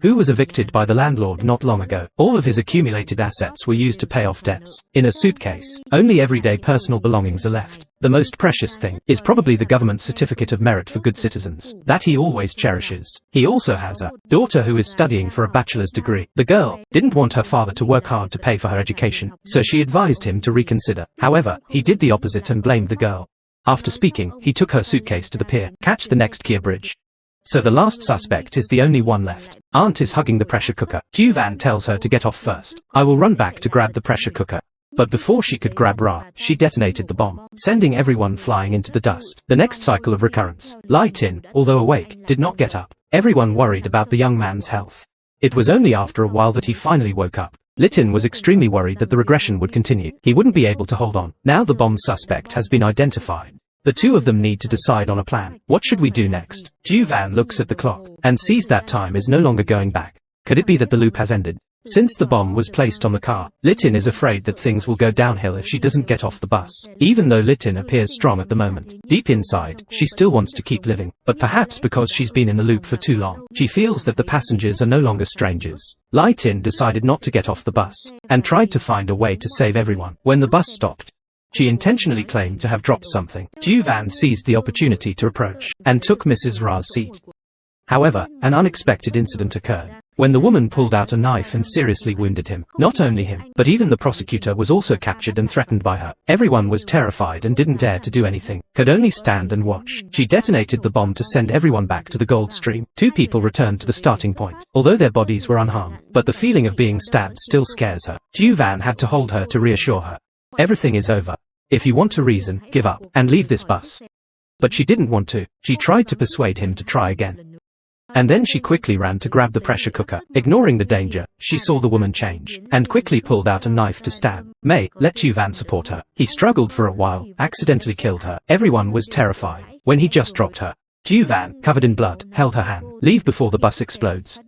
who was evicted by the landlord not long ago. All of his accumulated assets were used to pay off debts. In a suitcase, only everyday personal belongings are left. The most precious thing is probably the government's certificate of merit for good citizens that he always cherishes. He also has a daughter who is studying for a bachelor's degree. The girl didn't want her father to work hard to pay for her education, so she advised him to reconsider. However, he did the opposite and blamed the girl. After speaking, he took her suitcase to the pier. Catch the next Kia bridge. So the last suspect is the only one left. Aunt is hugging the pressure cooker. Chu Van tells her to get off first. I will run back to grab the pressure cooker. But before she could grab Ra, she detonated the bomb, sending everyone flying into the dust. The next cycle of recurrence. Lai Tin, although awake, did not get up. Everyone worried about the young man's health. It was only after a while that he finally woke up. Litin was extremely worried that the regression would continue. He wouldn't be able to hold on. Now the bomb suspect has been identified. The two of them need to decide on a plan. What should we do next? Chu Van looks at the clock and sees that time is no longer going back. Could it be that the loop has ended? Since the bomb was placed on the car, Litin is afraid that things will go downhill if she doesn't get off the bus. Even though Litin appears strong at the moment, deep inside, she still wants to keep living. But perhaps because she's been in the loop for too long, she feels that the passengers are no longer strangers. Lai Tin decided not to get off the bus and tried to find a way to save everyone. When the bus stopped, she intentionally claimed to have dropped something. Chu Van seized the opportunity to approach and took Mrs. Ra's seat. However, an unexpected incident occurred when the woman pulled out a knife and seriously wounded him. Not only him, but even the prosecutor was also captured and threatened by her. Everyone was terrified and didn't dare to do anything, could only stand and watch. She detonated the bomb to send everyone back to the gold stream. Two people returned to the starting point, although their bodies were unharmed. But the feeling of being stabbed still scares her. Chu Van had to hold her to reassure her. Everything is over. If you want to reason, give up and leave this bus. But she didn't want to. She tried to persuade him to try again. And then she quickly ran to grab the pressure cooker. Ignoring the danger, she saw the woman change and quickly pulled out a knife to stab. May, let Chu Van support her. He struggled for a while, accidentally killed her. Everyone was terrified when he just dropped her. Chu Van, covered in blood, held her hand. Leave before the bus explodes.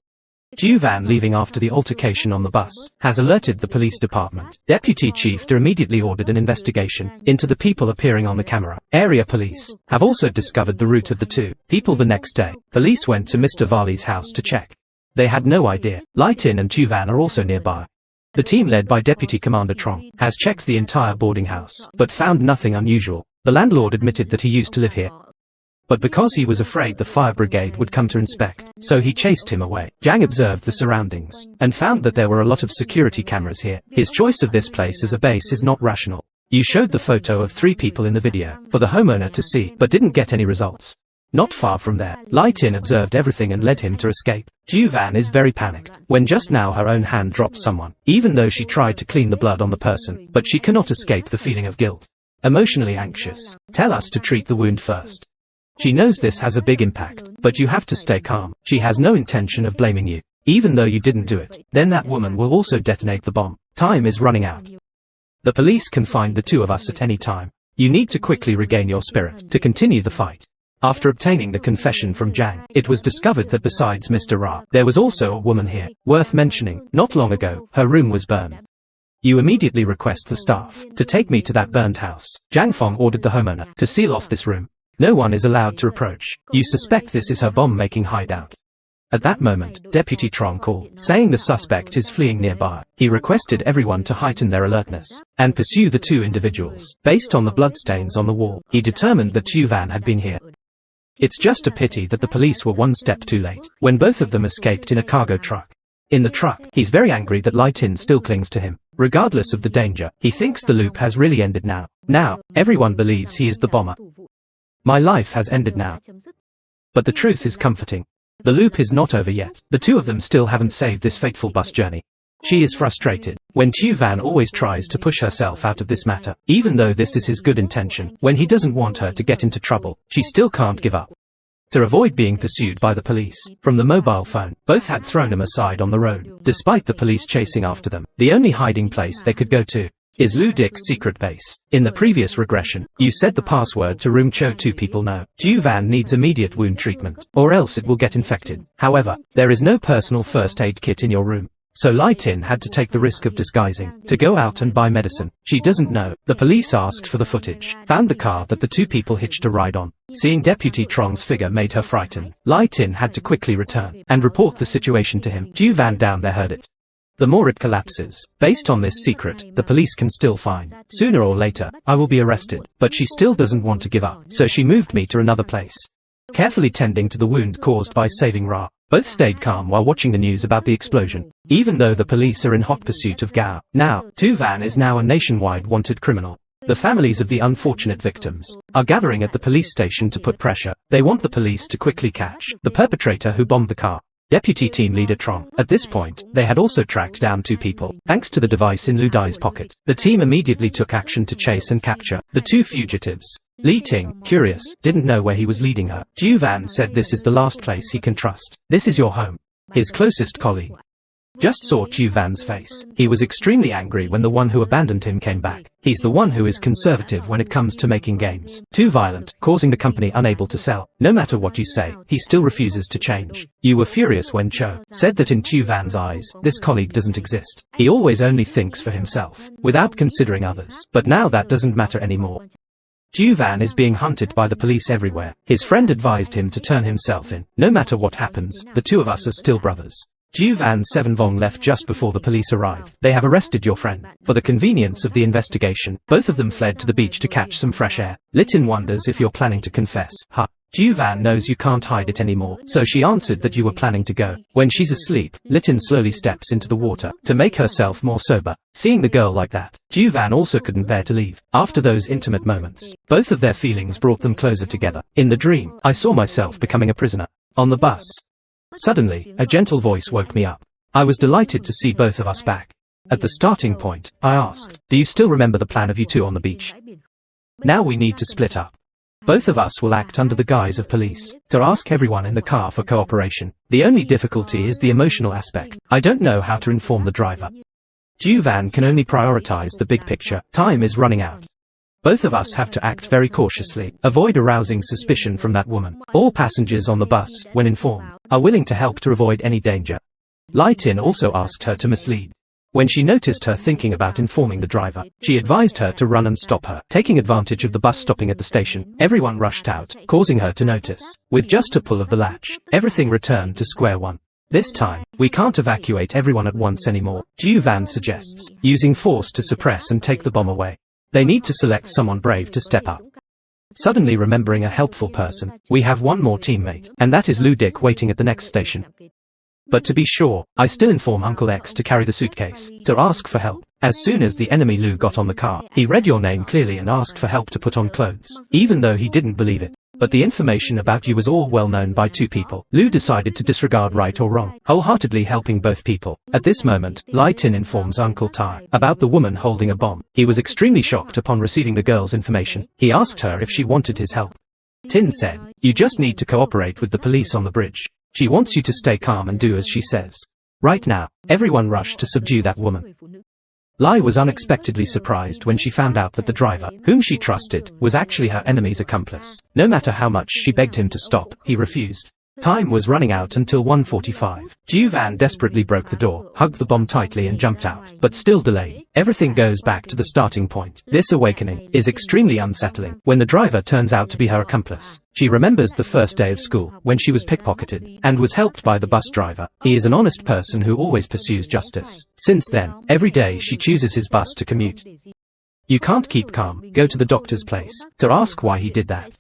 Chu Van, leaving after the altercation on the bus, has alerted the police department. Deputy Chief De immediately ordered an investigation into the people appearing on the camera. Area police have also discovered the route of the two people. The next day, police went to Mr. Vali's house to check. They had no idea. Lai Tin and Chu Van are also nearby. The team led by Deputy Commander Trong has checked the entire boarding house, but found nothing unusual. The landlord admitted that he used to live here, but because he was afraid the fire brigade would come to inspect, so he chased him away. Zhang observed the surroundings and found that there were a lot of security cameras here. His choice of this place as a base is not rational. You showed the photo of 3 people in the video for the homeowner to see, but didn't get any results. Not far from there, Lai Tin observed everything and led him to escape. Chu Van is very panicked when just now her own hand dropped someone, even though she tried to clean the blood on the person, but she cannot escape the feeling of guilt. Emotionally anxious. Tell us to treat the wound first. She knows this has a big impact, but you have to stay calm. She has no intention of blaming you, even though you didn't do it. Then that woman will also detonate the bomb. Time is running out. The police can find the two of us at any time. You need to quickly regain your spirit to continue the fight. After obtaining the confession from Zhang, it was discovered that besides Mr. Ra, there was also a woman here. Worth mentioning, not long ago, her room was burned. You immediately request the staff to take me to that burned house. Zhang Feng ordered the homeowner to seal off this room. No one is allowed to approach. You suspect this is her bomb-making hideout. At that moment, Deputy Trong called, saying the suspect is fleeing nearby. He requested everyone to heighten their alertness and pursue the two individuals. Based on the bloodstains on the wall, he determined that Chu Van had been here. It's just a pity that the police were one step too late when both of them escaped in a cargo truck. In the truck, he's very angry that Lai Tin still clings to him. Regardless of the danger, he thinks the loop has really ended now. Now, everyone believes he is the bomber. My life has ended now. But the truth is comforting. The loop is not over yet. The two of them still haven't saved this fateful bus journey. She is frustrated when Tu Van always tries to push herself out of this matter, even though this is his good intention. When he doesn't want her to get into trouble, she still can't give up. To avoid being pursued by the police, from the mobile phone, both had thrown him aside on the road. Despite the police chasing after them, the only hiding place they could go to is Lou Dick's secret base. In the previous regression, you said the password to room Cho 2 people know. Tu Van needs immediate wound treatment, or else it will get infected. However, there is no personal first aid kit in your room. So Lai Tin had to take the risk of disguising, to go out and buy medicine. She doesn't know. The police asked for the footage, found the car that the 2 people hitched a ride on. Seeing Deputy Trong's figure made her frightened. Lai Tin had to quickly return, and report the situation to him. Tu Van down there heard it. The more it collapses, based on this secret, the police can still find. Sooner or later, I will be arrested. But she still doesn't want to give up, so she moved me to another place, carefully tending to the wound caused by saving Ra. Both stayed calm while watching the news about the explosion, even though the police are in hot pursuit of Gao. Now, Tu Van is now a nationwide wanted criminal. The families of the unfortunate victims are gathering at the police station to put pressure. They want the police to quickly catch the perpetrator who bombed the car. Deputy Team Leader Trong. At this point, they had also tracked down 2 people, thanks to the device in Lu Dai's pocket. The team immediately took action to chase and capture the 2 fugitives. Li Ting, curious, didn't know where he was leading her. Tu Van said this is the last place he can trust. This is your home. His closest colleague just saw Tu Van's face. He was extremely angry when the one who abandoned him came back. He's the one who is conservative when it comes to making games. Too violent, causing the company unable to sell. No matter what you say, he still refuses to change. You were furious when Cho said that in Tu Van's eyes, this colleague doesn't exist. He always only thinks for himself, without considering others. But now that doesn't matter anymore. Tu Van is being hunted by the police everywhere. His friend advised him to turn himself in. No matter what happens, the 2 of us are still brothers. Tu Van 7 Vong left just before the police arrived. They have arrested your friend. For the convenience of the investigation, both of them fled to the beach to catch some fresh air. Litin wonders if you're planning to confess. Ha. Tu Van knows you can't hide it anymore, so she answered that you were planning to go. When she's asleep, Litin slowly steps into the water to make herself more sober. Seeing the girl like that, Tu Van also couldn't bear to leave. After those intimate moments, both of their feelings brought them closer together. In the dream, I saw myself becoming a prisoner. On the bus, suddenly, a gentle voice woke me up. I was delighted to see both of us back. At the starting point, I asked, do you still remember the plan of you 2 on the beach? Now we need to split up. Both of us will act under the guise of police, to ask everyone in the car for cooperation. The only difficulty is the emotional aspect. I don't know how to inform the driver. Tu Van can only prioritize the big picture. Time is running out. Both of us have to act very cautiously, avoid arousing suspicion from that woman. All passengers on the bus, when informed, are willing to help to avoid any danger. Lai Tin also asked her to mislead. When she noticed her thinking about informing the driver, she advised her to run and stop her. Taking advantage of the bus stopping at the station, everyone rushed out, causing her to notice. With just a pull of the latch, everything returned to square one. This time, we can't evacuate everyone at once anymore. Tu Van suggests using force to suppress and take the bomb away. They need to select someone brave to step up. Suddenly remembering a helpful person, we have one more teammate, and that is Lou Dick waiting at the next station. But to be sure, I still inform Uncle X to carry the suitcase, to ask for help. As soon as the enemy Lou got on the car, he read your name clearly and asked for help to put on clothes, even though he didn't believe it. But the information about you was all well known by 2 people. Lou decided to disregard right or wrong, wholeheartedly helping both people. At this moment, Lai Tin informs Uncle Tai about the woman holding a bomb. He was extremely shocked upon receiving the girl's information. He asked her if she wanted his help. Tin said, you just need to cooperate with the police on the bridge. She wants you to stay calm and do as she says. Right now, everyone rushed to subdue that woman. Lai was unexpectedly surprised when she found out that the driver, whom she trusted, was actually her enemy's accomplice. No matter how much she begged him to stop, he refused. Time was running out until 1:45. Tu Van desperately broke the door, hugged the bomb tightly and jumped out, but still delayed. Everything goes back to the starting point. This awakening is extremely unsettling when the driver turns out to be her accomplice. She remembers the first day of school, when she was pickpocketed, and was helped by the bus driver. He is an honest person who always pursues justice. Since then, every day she chooses his bus to commute. You can't keep calm. Go to the doctor's place, to ask why he did that.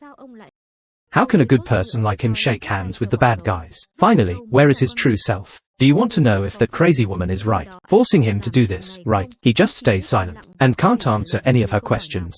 How can a good person like him shake hands with the bad guys? Finally, where is his true self? Do you want to know if that crazy woman is right, forcing him to do this, right? He just stays silent, and can't answer any of her questions.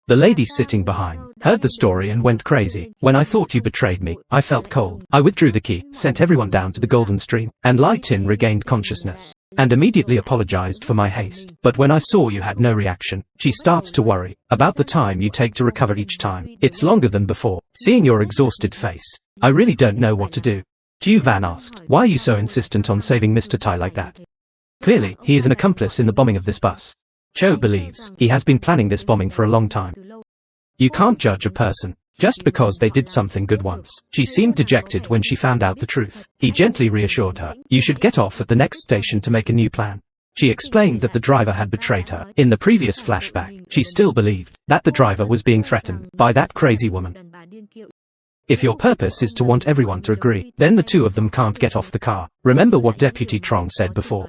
The lady sitting behind heard the story and went crazy. When I thought you betrayed me, I felt cold. I withdrew the key, sent everyone down to the Golden Stream, and Lai Tin regained consciousness, and immediately apologized for my haste. But when I saw you had no reaction, she starts to worry about the time you take to recover each time. It's longer than before. Seeing your exhausted face, I really don't know what to do. Ju Van asked, why are you so insistent on saving Mr. Tai like that? Clearly, he is an accomplice in the bombing of this bus. Cho believes he has been planning this bombing for a long time. You can't judge a person just because they did something good once. She seemed dejected when she found out the truth. He gently reassured her, you should get off at the next station to make a new plan. She explained that the driver had betrayed her. In the previous flashback, she still believed that the driver was being threatened by that crazy woman. If your purpose is to want everyone to agree, then the two of them can't get off the car. Remember what Deputy Trong said before.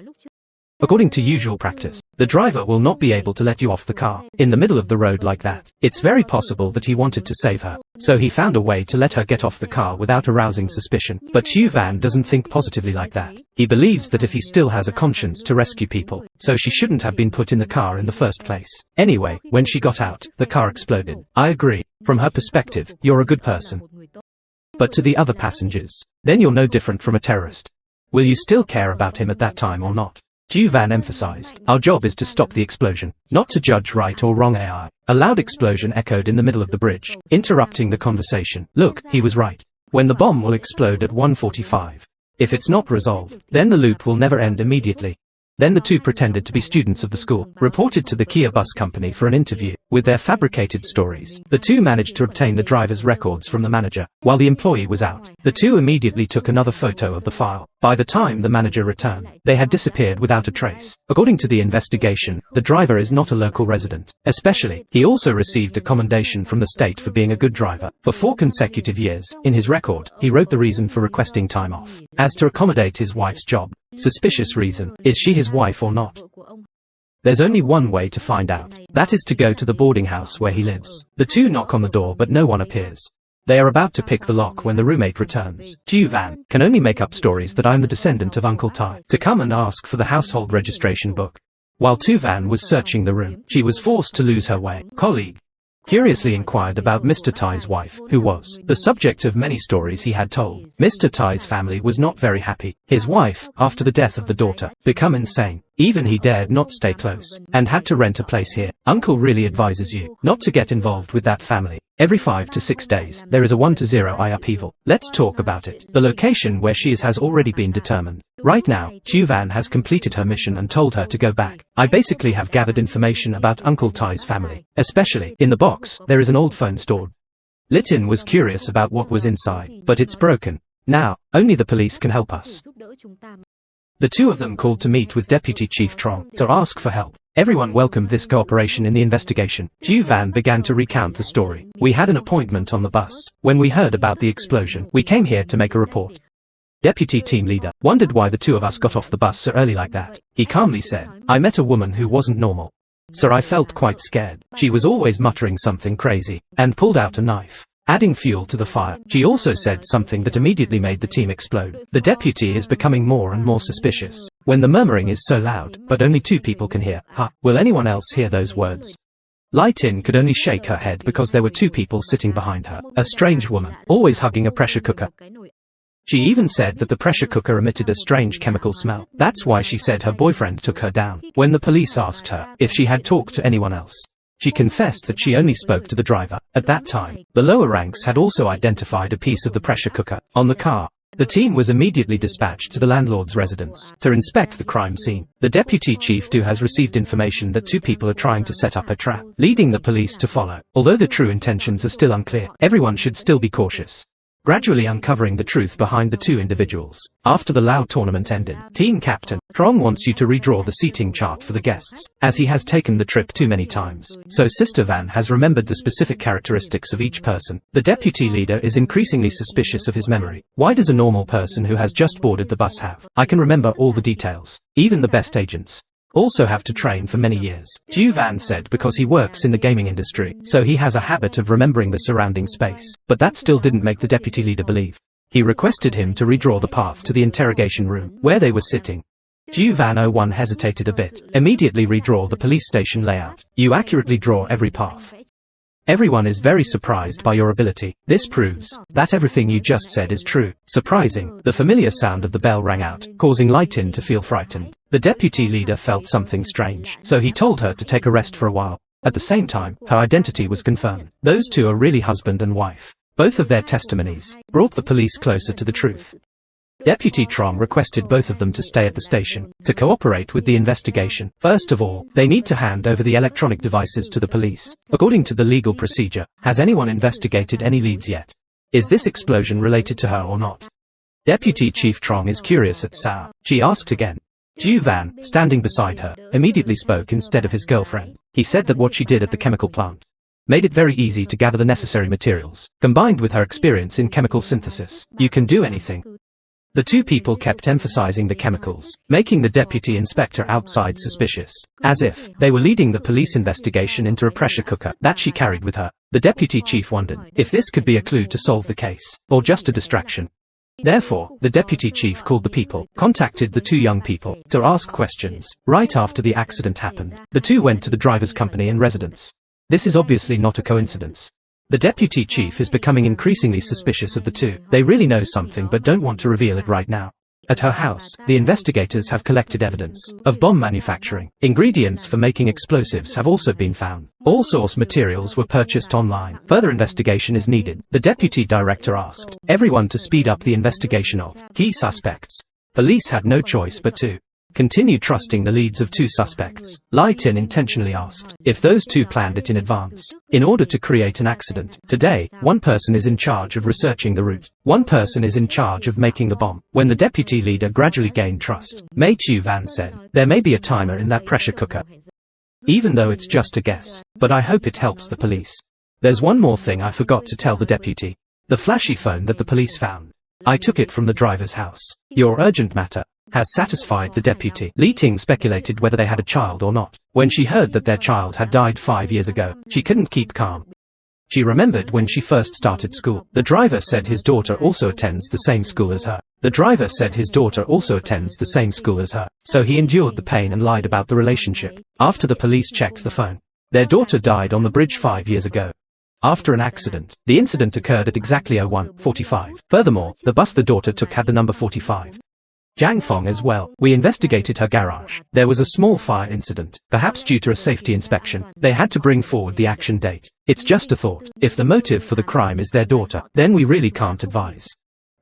According to usual practice, the driver will not be able to let you off the car in the middle of the road like that. It's very possible that he wanted to save her, so he found a way to let her get off the car without arousing suspicion. But Chu Van doesn't think positively like that. He believes that if he still has a conscience to rescue people, so she shouldn't have been put in the car in the first place. Anyway, when she got out, the car exploded. I agree. From her perspective, you're a good person. But to the other passengers, then you're no different from a terrorist. Will you still care about him at that time or not? Ju Van emphasized, our job is to stop the explosion, not to judge right or wrong AI. A loud explosion echoed in the middle of the bridge, interrupting the conversation. Look, he was right. When the bomb will explode at 1:45. If it's not resolved, then the loop will never end immediately. Then the two pretended to be students of the school, reported to the Kia bus company for an interview. With their fabricated stories, the two managed to obtain the driver's records from the manager. While the employee was out, the two immediately took another photo of the file. By the time the manager returned, they had disappeared without a trace. According to the investigation, the driver is not a local resident. Especially, he also received a commendation from the state for being a good driver. For 4 consecutive years, in his record, he wrote the reason for requesting time off as to accommodate his wife's job. Suspicious reason. Is she his wife or not? There's only one way to find out. That is to go to the boarding house where he lives. The two knock on the door but no one appears. They are about to pick the lock when the roommate returns. Ju Van can only make up stories that I'm the descendant of Uncle Tai to come and ask for the household registration book. While Tu Van was searching the room, she was forced to lose her way. Colleague curiously inquired about Mr. Tai's wife, who was the subject of many stories he had told. Mr. Tai's family was not very happy. His wife, after the death of the daughter, become insane. Even he dared not stay close, and had to rent a place here. Uncle really advises you not to get involved with that family. Every 5 to 6 days, there is a 1 to 0 eye upheaval. Let's talk about it. The location where she is has already been determined. Right now, Chu Van has completed her mission and told her to go back. I basically have gathered information about Uncle Tai's family. Especially, in the box, there is an old phone stored. Litin was curious about what was inside, but it's broken. Now, only the police can help us. The two of them called to meet with Deputy Chief Trong to ask for help. Everyone welcomed this cooperation in the investigation. Ju Van began to recount the story. We had an appointment on the bus. When we heard about the explosion, we came here to make a report. Deputy Team Leader wondered why the two of us got off the bus so early like that. He calmly said, I met a woman who wasn't normal. So I felt quite scared. She was always muttering something crazy, and pulled out a knife, adding fuel to the fire. She also said something that immediately made the team explode. The deputy is becoming more and more suspicious when the murmuring is so loud, but only 2 people can hear. Will anyone else hear those words? Lai Tin could only shake her head because there were 2 people sitting behind her. A strange woman, always hugging a pressure cooker. She even said that the pressure cooker emitted a strange chemical smell. That's why she said her boyfriend took her down. When the police asked her if she had talked to anyone else, she confessed that she only spoke to the driver. At that time, the lower ranks had also identified a piece of the pressure cooker on the car. The team was immediately dispatched to the landlord's residence to inspect the crime scene. The deputy chief too has received information that 2 people are trying to set up a trap, leading the police to follow. Although the true intentions are still unclear, everyone should still be cautious. Gradually uncovering the truth behind the 2 individuals. After the Lao tournament ended, Team Captain Trong wants you to redraw the seating chart for the guests, as he has taken the trip too many times. So Sister Van has remembered the specific characteristics of each person. The deputy leader is increasingly suspicious of his memory. Why does a normal person who has just boarded the bus have? I can remember all the details. Even the best agents also have to train for many years. Ju Van said because he works in the gaming industry, so he has a habit of remembering the surrounding space. But that still didn't make the deputy leader believe. He requested him to redraw the path to the interrogation room, where they were sitting. Ju Van 01 hesitated a bit. Immediately redraw the police station layout. You accurately draw every path. Everyone is very surprised by your ability. This proves that everything you just said is true. Surprising. The familiar sound of the bell rang out, causing Lightin to feel frightened. The deputy leader felt something strange, so he told her to take a rest for a while. At the same time, her identity was confirmed. Those two are really husband and wife. Both of their testimonies brought the police closer to the truth. Deputy Trong requested both of them to stay at the station, to cooperate with the investigation. First of all, they need to hand over the electronic devices to the police. According to the legal procedure, has anyone investigated any leads yet? Is this explosion related to her or not? Deputy Chief Trong is curious at Sao. She asked again. Ju Van, standing beside her, immediately spoke instead of his girlfriend. He said that what she did at the chemical plant made it very easy to gather the necessary materials. Combined with her experience in chemical synthesis, you can do anything. The two people kept emphasizing the chemicals, making the deputy inspector outside suspicious, as if they were leading the police investigation into a pressure cooker that she carried with her. The deputy chief wondered if this could be a clue to solve the case, or just a distraction. Therefore, the deputy chief called the people, contacted the two young people, to ask questions. Right after the accident happened, the two went to the driver's company and residence. This is obviously not a coincidence. The deputy chief is becoming increasingly suspicious of the two. They really know something but don't want to reveal it right now. At her house, the investigators have collected evidence of bomb manufacturing. Ingredients for making explosives have also been found. All source materials were purchased online. Further investigation is needed. The deputy director asked everyone to speed up the investigation of key suspects. Police had no choice but to continue trusting the leads of two suspects. Lightin intentionally asked if those two planned it in advance, in order to create an accident. Today, one person is in charge of researching the route. One person is in charge of making the bomb. When the deputy leader gradually gained trust, Mei Chu Van said, there may be a timer in that pressure cooker. Even though it's just a guess, but I hope it helps the police. There's one more thing I forgot to tell the deputy. The flashy phone that the police found. I took it from the driver's house. Your urgent matter has satisfied the deputy. Li Ting speculated whether they had a child or not. When she heard that their child had died 5 years ago, she couldn't keep calm. She remembered when she first started school. The driver said his daughter also attends the same school as her. So he endured the pain and lied about the relationship. After the police checked the phone, their daughter died on the bridge 5 years ago. After an accident. The incident occurred at exactly 01:45. Furthermore, the bus the daughter took had the number 45. Jiang Fong as well. We investigated her garage. There was a small fire incident, perhaps due to a safety inspection. They had to bring forward the action date. It's just a thought. If the motive for the crime is their daughter, then we really can't advise.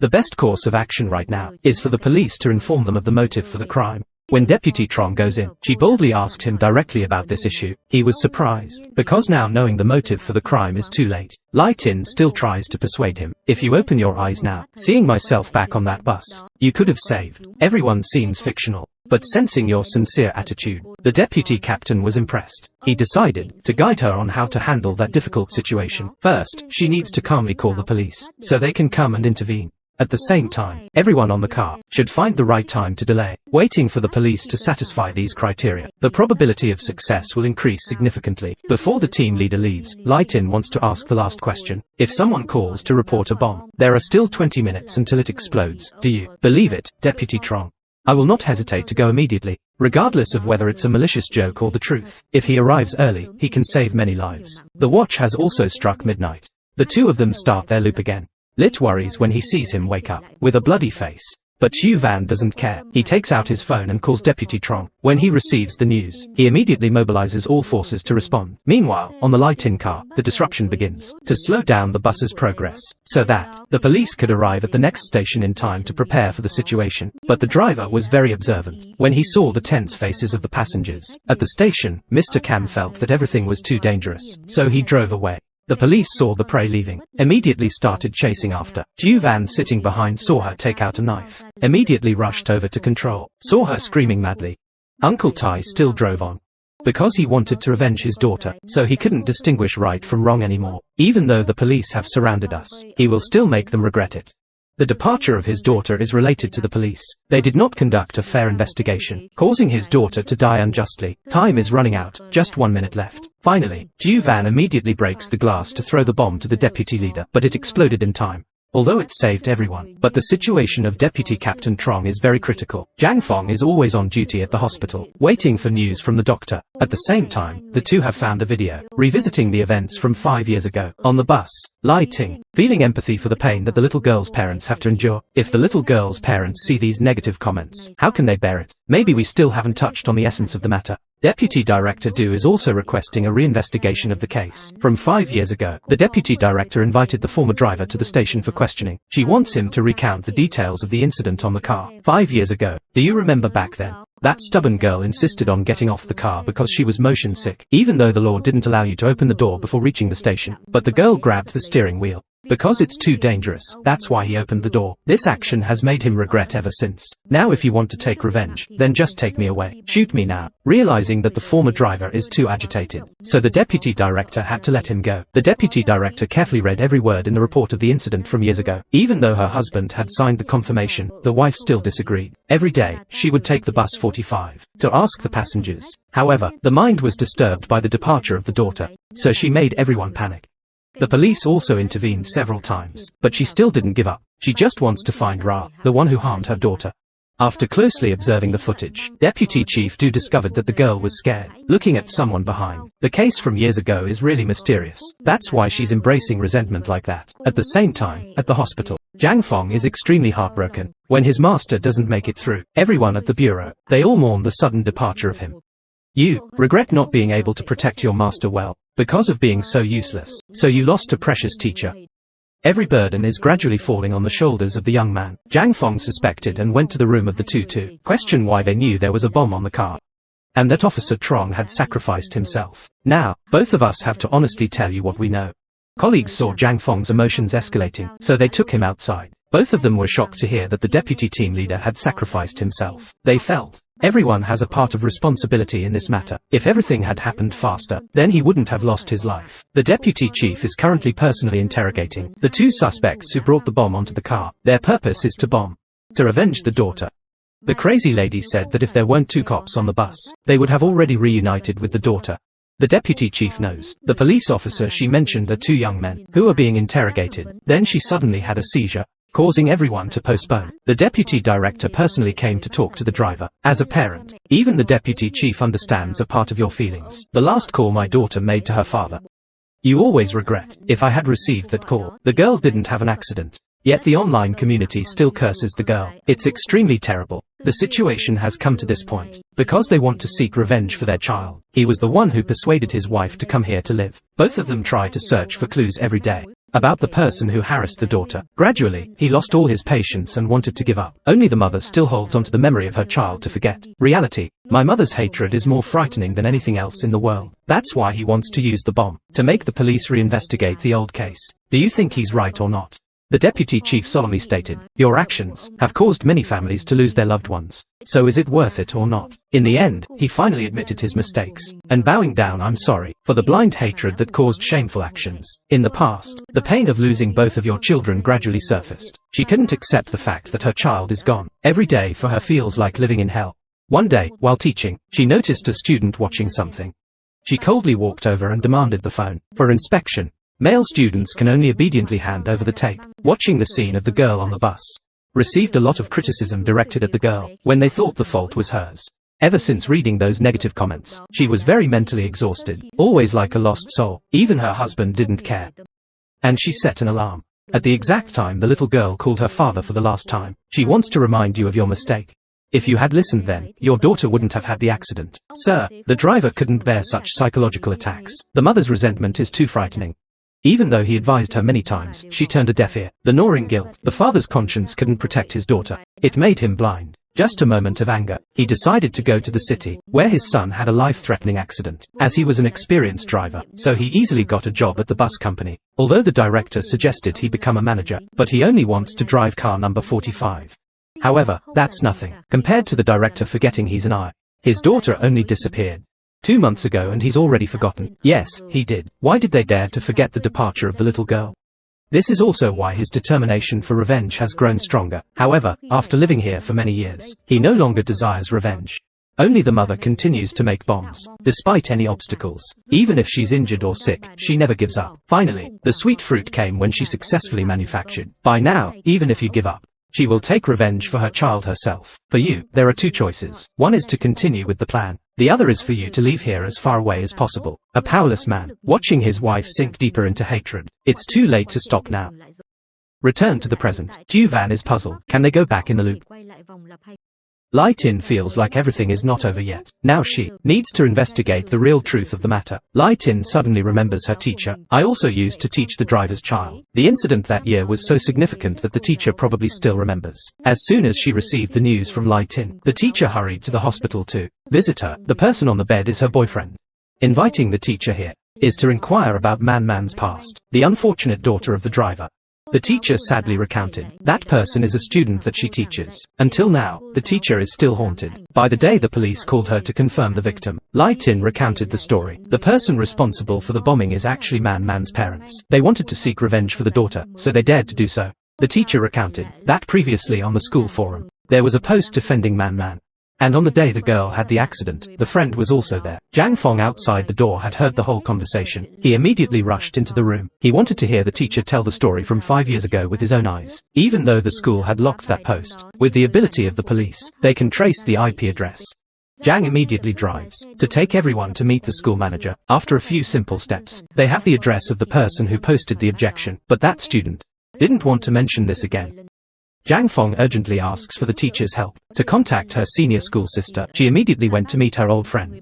The best course of action right now is for the police to inform them of the motive for the crime. When Deputy Trong goes in, she boldly asked him directly about this issue. He was surprised, because now knowing the motive for the crime is too late. Lightin still tries to persuade him. If you open your eyes now, seeing myself back on that bus, you could have saved. Everyone seems fictional, but sensing your sincere attitude, the deputy captain was impressed. He decided to guide her on how to handle that difficult situation. First, she needs to calmly call the police, so they can come and intervene. At the same time, everyone on the car should find the right time to delay, waiting for the police to satisfy these criteria. The probability of success will increase significantly. Before the team leader leaves, Lightin wants to ask the last question. If someone calls to report a bomb, there are still 20 minutes until it explodes. Do you believe it, Deputy Trong? I will not hesitate to go immediately, regardless of whether it's a malicious joke or the truth. If he arrives early, he can save many lives. The watch has also struck midnight. The two of them start their loop again. Lit worries when he sees him wake up with a bloody face. But Xu Van doesn't care. He takes out his phone and calls Deputy Trong. When he receives the news, he immediately mobilizes all forces to respond. Meanwhile, on the Lightin car, the disruption begins to slow down the bus's progress, so that the police could arrive at the next station in time to prepare for the situation. But the driver was very observant. When he saw the tense faces of the passengers at the station, Mr. Kam felt that everything was too dangerous, so he drove away. The police saw the prey leaving, immediately started chasing after. Ju Van sitting behind saw her take out a knife, immediately rushed over to control, saw her screaming madly. Uncle Tai still drove on. Because he wanted to revenge his daughter, so he couldn't distinguish right from wrong anymore. Even though the police have surrounded us, he will still make them regret it. The departure of his daughter is related to the police. They did not conduct a fair investigation, causing his daughter to die unjustly. Time is running out, just 1 minute left. Finally, Ju Van immediately breaks the glass to throw the bomb to the deputy leader, but it exploded in time. although it saved everyone. But the situation of Deputy Captain Trong is very critical. Jang Fong is always on duty at the hospital, waiting for news from the doctor. At the same time, the two have found a video, revisiting the events from 5 years ago. On the bus, Lai Ting, feeling empathy for the pain that the little girl's parents have to endure. If the little girl's parents see these negative comments, how can they bear it? Maybe we still haven't touched on the essence of the matter. Deputy Director Du is also requesting a reinvestigation of the case. From 5 years ago, the Deputy Director invited the former driver to the station for questioning. She wants him to recount the details of the incident on the car. 5 years ago, do you remember back then? That stubborn girl insisted on getting off the car because she was motion sick, even though the law didn't allow you to open the door before reaching the station. But the girl grabbed the steering wheel. Because it's too dangerous, that's why he opened the door. This action has made him regret ever since. Now if you want to take revenge, then just take me away. Shoot me now. Realizing that the former driver is too agitated, so the Deputy Director had to let him go. The Deputy Director carefully read every word in the report of the incident from years ago. Even though her husband had signed the confirmation, the wife still disagreed. Every day, she would take the bus 45 to ask the passengers. However, the mind was disturbed by the departure of the daughter, so she made everyone panic. The police also intervened several times, but she still didn't give up. She just wants to find Ra, the one who harmed her daughter. After closely observing the footage, Deputy Chief Du discovered that the girl was scared, looking at someone behind. The case from years ago is really mysterious. That's why she's embracing resentment like that. At the same time, at the hospital, Jang Fong is extremely heartbroken. When his master doesn't make it through, everyone at the bureau, they all mourn the sudden departure of him. You regret not being able to protect your master well, because of being so useless. So you lost a precious teacher. Every burden is gradually falling on the shoulders of the young man. Jang Fong suspected and went to the room of the two to question why they knew there was a bomb on the car, and that Officer Trong had sacrificed himself. Now, both of us have to honestly tell you what we know. Colleagues saw Jang Fong's emotions escalating, so they took him outside. Both of them were shocked to hear that the deputy team leader had sacrificed himself. They felt everyone has a part of responsibility in this matter. If everything had happened faster, then he wouldn't have lost his life. The deputy chief is currently personally interrogating the two suspects who brought the bomb onto the car. Their purpose is to revenge the daughter. The crazy lady said that if there weren't two cops on the bus, they would have already reunited with the daughter. The deputy chief knows. The police officer she mentioned are two young men who are being interrogated. Then she suddenly had a seizure, causing everyone to postpone. The deputy director personally came to talk to the driver. As a parent, even the deputy chief understands a part of your feelings. The last call my daughter made to her father. You always regret. If I had received that call, the girl didn't have an accident. Yet the online community still curses the girl. It's extremely terrible. The situation has come to this point because they want to seek revenge for their child. He was the one who persuaded his wife to come here to live. Both of them try to search for clues every day about the person who harassed the daughter. Gradually, he lost all his patience and wanted to give up. Only the mother still holds onto the memory of her child to forget. Reality. My mother's hatred is more frightening than anything else in the world. That's why he wants to use the bomb to make the police reinvestigate the old case. Do you think he's right or not? The deputy chief solemnly stated, your actions have caused many families to lose their loved ones. So is it worth it or not? In the end, he finally admitted his mistakes, and bowing down, I'm sorry for the blind hatred that caused shameful actions. In the past, the pain of losing both of your children gradually surfaced. She couldn't accept the fact that her child is gone. Every day for her feels like living in hell. One day, while teaching, she noticed a student watching something. She coldly walked over and demanded the phone for inspection. Male students can only obediently hand over the tape. Watching the scene of the girl on the bus received a lot of criticism directed at the girl when they thought the fault was hers. Ever since reading those negative comments, she was very mentally exhausted, always like a lost soul. Even her husband didn't care, and she set an alarm. At the exact time the little girl called her father for the last time. She wants to remind you of your mistake. If you had listened then, your daughter wouldn't have had the accident. Sir, the driver couldn't bear such psychological attacks. The mother's resentment is too frightening. Even though he advised her many times, she turned a deaf ear. The gnawing guilt. The father's conscience couldn't protect his daughter. It made him blind. Just a moment of anger. He decided to go to the city, where his son had a life-threatening accident, as he was an experienced driver, so he easily got a job at the bus company. Although the director suggested he become a manager, but he only wants to drive car number 45. However, that's nothing compared to the director forgetting he's an eye. His daughter only disappeared 2 months ago and he's already forgotten. Yes, he did. Why did they dare to forget the departure of the little girl? This is also why his determination for revenge has grown stronger. However, after living here for many years, he no longer desires revenge. Only the mother continues to make bombs, despite any obstacles. Even if she's injured or sick, she never gives up. Finally, the sweet fruit came when she successfully manufactured. By now, even if you give up, she will take revenge for her child herself. For you, there are two choices. One is to continue with the plan. The other is for you to leave here as far away as possible. A powerless man, watching his wife sink deeper into hatred. It's too late to stop now. Return to the present. Ju Van is puzzled. Can they go back in the loop? Lai Tin feels like everything is not over yet. Now she needs to investigate the real truth of the matter. Lai Tin suddenly remembers her teacher. I also used to teach the driver's child. The incident that year was so significant that the teacher probably still remembers. As soon as she received the news from Lai Tin, the teacher hurried to the hospital to visit her. The person on the bed is her boyfriend. Inviting the teacher here is to inquire about Man's past, the unfortunate daughter of the driver. The teacher sadly recounted, that person is a student that she teaches. Until now, the teacher is still haunted by the day the police called her to confirm the victim. Lai Tin recounted the story. The person responsible for the bombing is actually Man's parents. They wanted to seek revenge for the daughter, so they dared to do so. The teacher recounted that previously on the school forum, there was a post defending Man. And on the day the girl had the accident, the friend was also there. Zhang Fong outside the door had heard the whole conversation. He immediately rushed into the room. He wanted to hear the teacher tell the story from 5 years ago with his own eyes. Even though the school had locked that post, with the ability of the police, they can trace the IP address. Zhang immediately drives to take everyone to meet the school manager. After a few simple steps, they have the address of the person who posted the objection, but that student didn't want to mention this again. Zhang Fong urgently asks for the teacher's help to contact her senior school sister. She immediately went to meet her old friend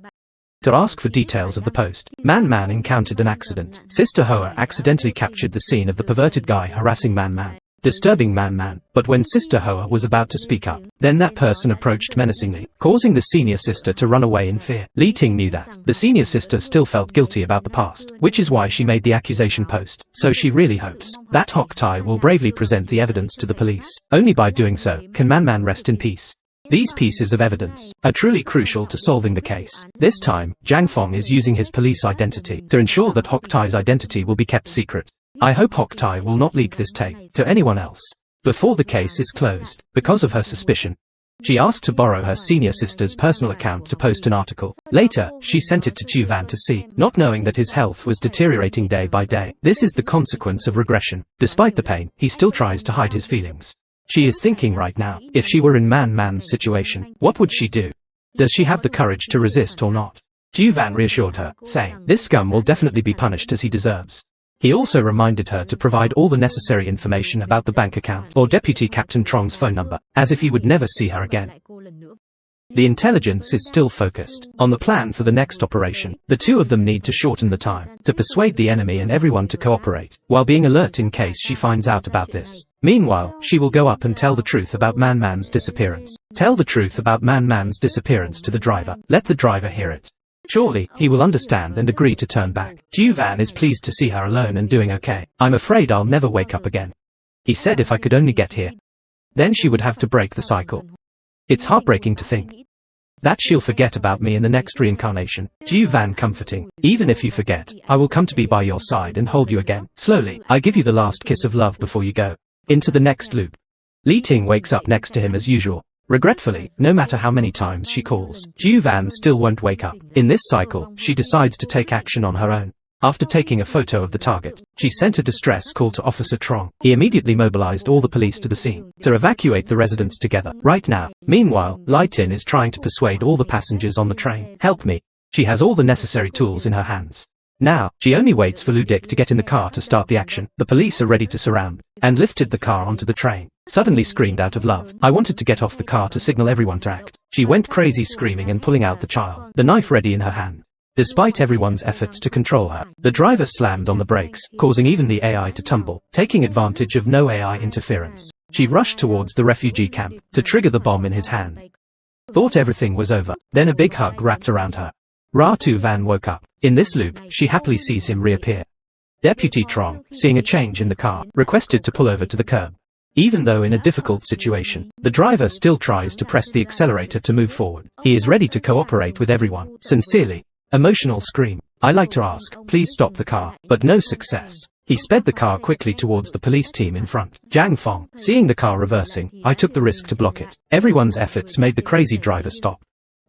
to ask for details of the post. Man encountered an accident. Sister Hoa accidentally captured the scene of the perverted guy harassing Man, disturbing Man. But when Sister Hoa was about to speak up, then that person approached menacingly, causing the senior sister to run away in fear. Li Ting knew that the senior sister still felt guilty about the past, which is why she made the accusation post. So she really hopes that Hoc Tai will bravely present the evidence to the police. Only by doing so can Man rest in peace. These pieces of evidence are truly crucial to solving the case. This time, Zhang Fong is using his police identity to ensure that Hoc Tai's identity will be kept secret. I hope Hoc Tai will not leak this tape to anyone else before the case is closed. Because of her suspicion, she asked to borrow her senior sister's personal account to post an article. Later, she sent it to Ju Van to see, not knowing that his health was deteriorating day by day. This is the consequence of regression. Despite the pain, he still tries to hide his feelings. She is thinking right now, if she were in Man's situation, what would she do? Does she have the courage to resist or not? Ju Van reassured her, saying, this scum will definitely be punished as he deserves. He also reminded her to provide all the necessary information about the bank account or Deputy Captain Trong's phone number, as if he would never see her again. The intelligence is still focused on the plan for the next operation. The two of them need to shorten the time to persuade the enemy and everyone to cooperate, while being alert in case she finds out about this. Meanwhile, she will go up and tell the truth about Man's disappearance. Tell the truth about Man's disappearance to the driver. Let the driver hear it. Surely, he will understand and agree to turn back. Ju Van is pleased to see her alone and doing okay. I'm afraid I'll never wake up again. He said if I could only get here. Then she would have to break the cycle. It's heartbreaking to think that she'll forget about me in the next reincarnation. Ju Van comforting. Even if you forget, I will come to be by your side and hold you again. Slowly, I give you the last kiss of love before you go into the next loop. Li Ting wakes up next to him as usual. Regretfully, no matter how many times she calls, Ju Van still won't wake up. In this cycle, she decides to take action on her own. After taking a photo of the target, she sent a distress call to Officer Trong. He immediately mobilized all the police to the scene to evacuate the residents together right now. Meanwhile, Lai Tin is trying to persuade all the passengers on the train. Help me. She has all the necessary tools in her hands. Now, she only waits for Lu Dick to get in the car to start the action. The police are ready to surround and lifted the car onto the train. Suddenly screamed out of love. I wanted to get off the car to signal everyone to act. She went crazy screaming and pulling out the child, the knife ready in her hand. Despite everyone's efforts to control her, the driver slammed on the brakes, causing even the AI to tumble, taking advantage of no AI interference. She rushed towards the refugee camp to trigger the bomb in his hand. Thought everything was over, then a big hug wrapped around her. Ratu Van woke up. In this loop, she happily sees him reappear. Deputy Trong, seeing a change in the car, requested to pull over to the curb. Even though in a difficult situation, the driver still tries to press the accelerator to move forward. He is ready to cooperate with everyone. Sincerely. Emotional scream. I like to ask, please stop the car, but no success. He sped the car quickly towards the police team in front. Zhang Fong, seeing the car reversing, I took the risk to block it. Everyone's efforts made the crazy driver stop.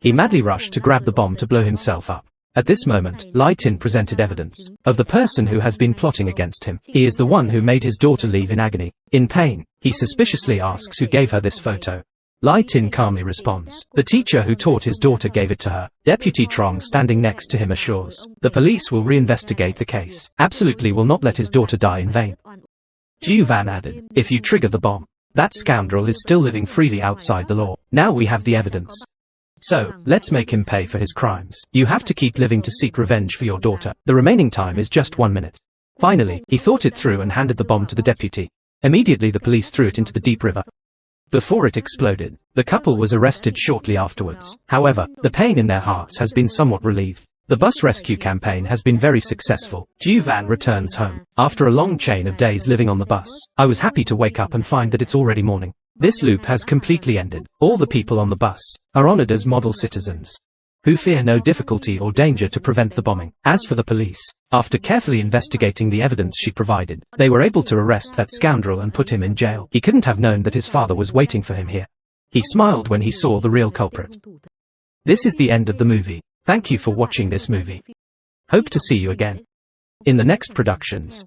He madly rushed to grab the bomb to blow himself up. At this moment, Lai Tin presented evidence of the person who has been plotting against him. He is the one who made his daughter leave in agony. In pain, he suspiciously asks who gave her this photo. Lai Tin calmly responds, "The teacher who taught his daughter gave it to her." Deputy Trong standing next to him assures, "The police will reinvestigate the case. Absolutely will not let his daughter die in vain." Jiu Van added, "If you trigger the bomb, that scoundrel is still living freely outside the law. Now we have the evidence. So, let's make him pay for his crimes. You have to keep living to seek revenge for your daughter. The remaining time is just 1 minute." Finally, he thought it through and handed the bomb to the deputy. Immediately the police threw it into the deep river. Before it exploded, the couple was arrested shortly afterwards. However, the pain in their hearts has been somewhat relieved. The bus rescue campaign has been very successful. Jiu Van returns home. After a long chain of days living on the bus, I was happy to wake up and find that it's already morning. This loop has completely ended. All the people on the bus are honored as model citizens who fear no difficulty or danger to prevent the bombing. As for the police, after carefully investigating the evidence she provided, they were able to arrest that scoundrel and put him in jail. He couldn't have known that his father was waiting for him here. He smiled when he saw the real culprit. This is the end of the movie. Thank you for watching this movie. Hope to see you again in the next productions.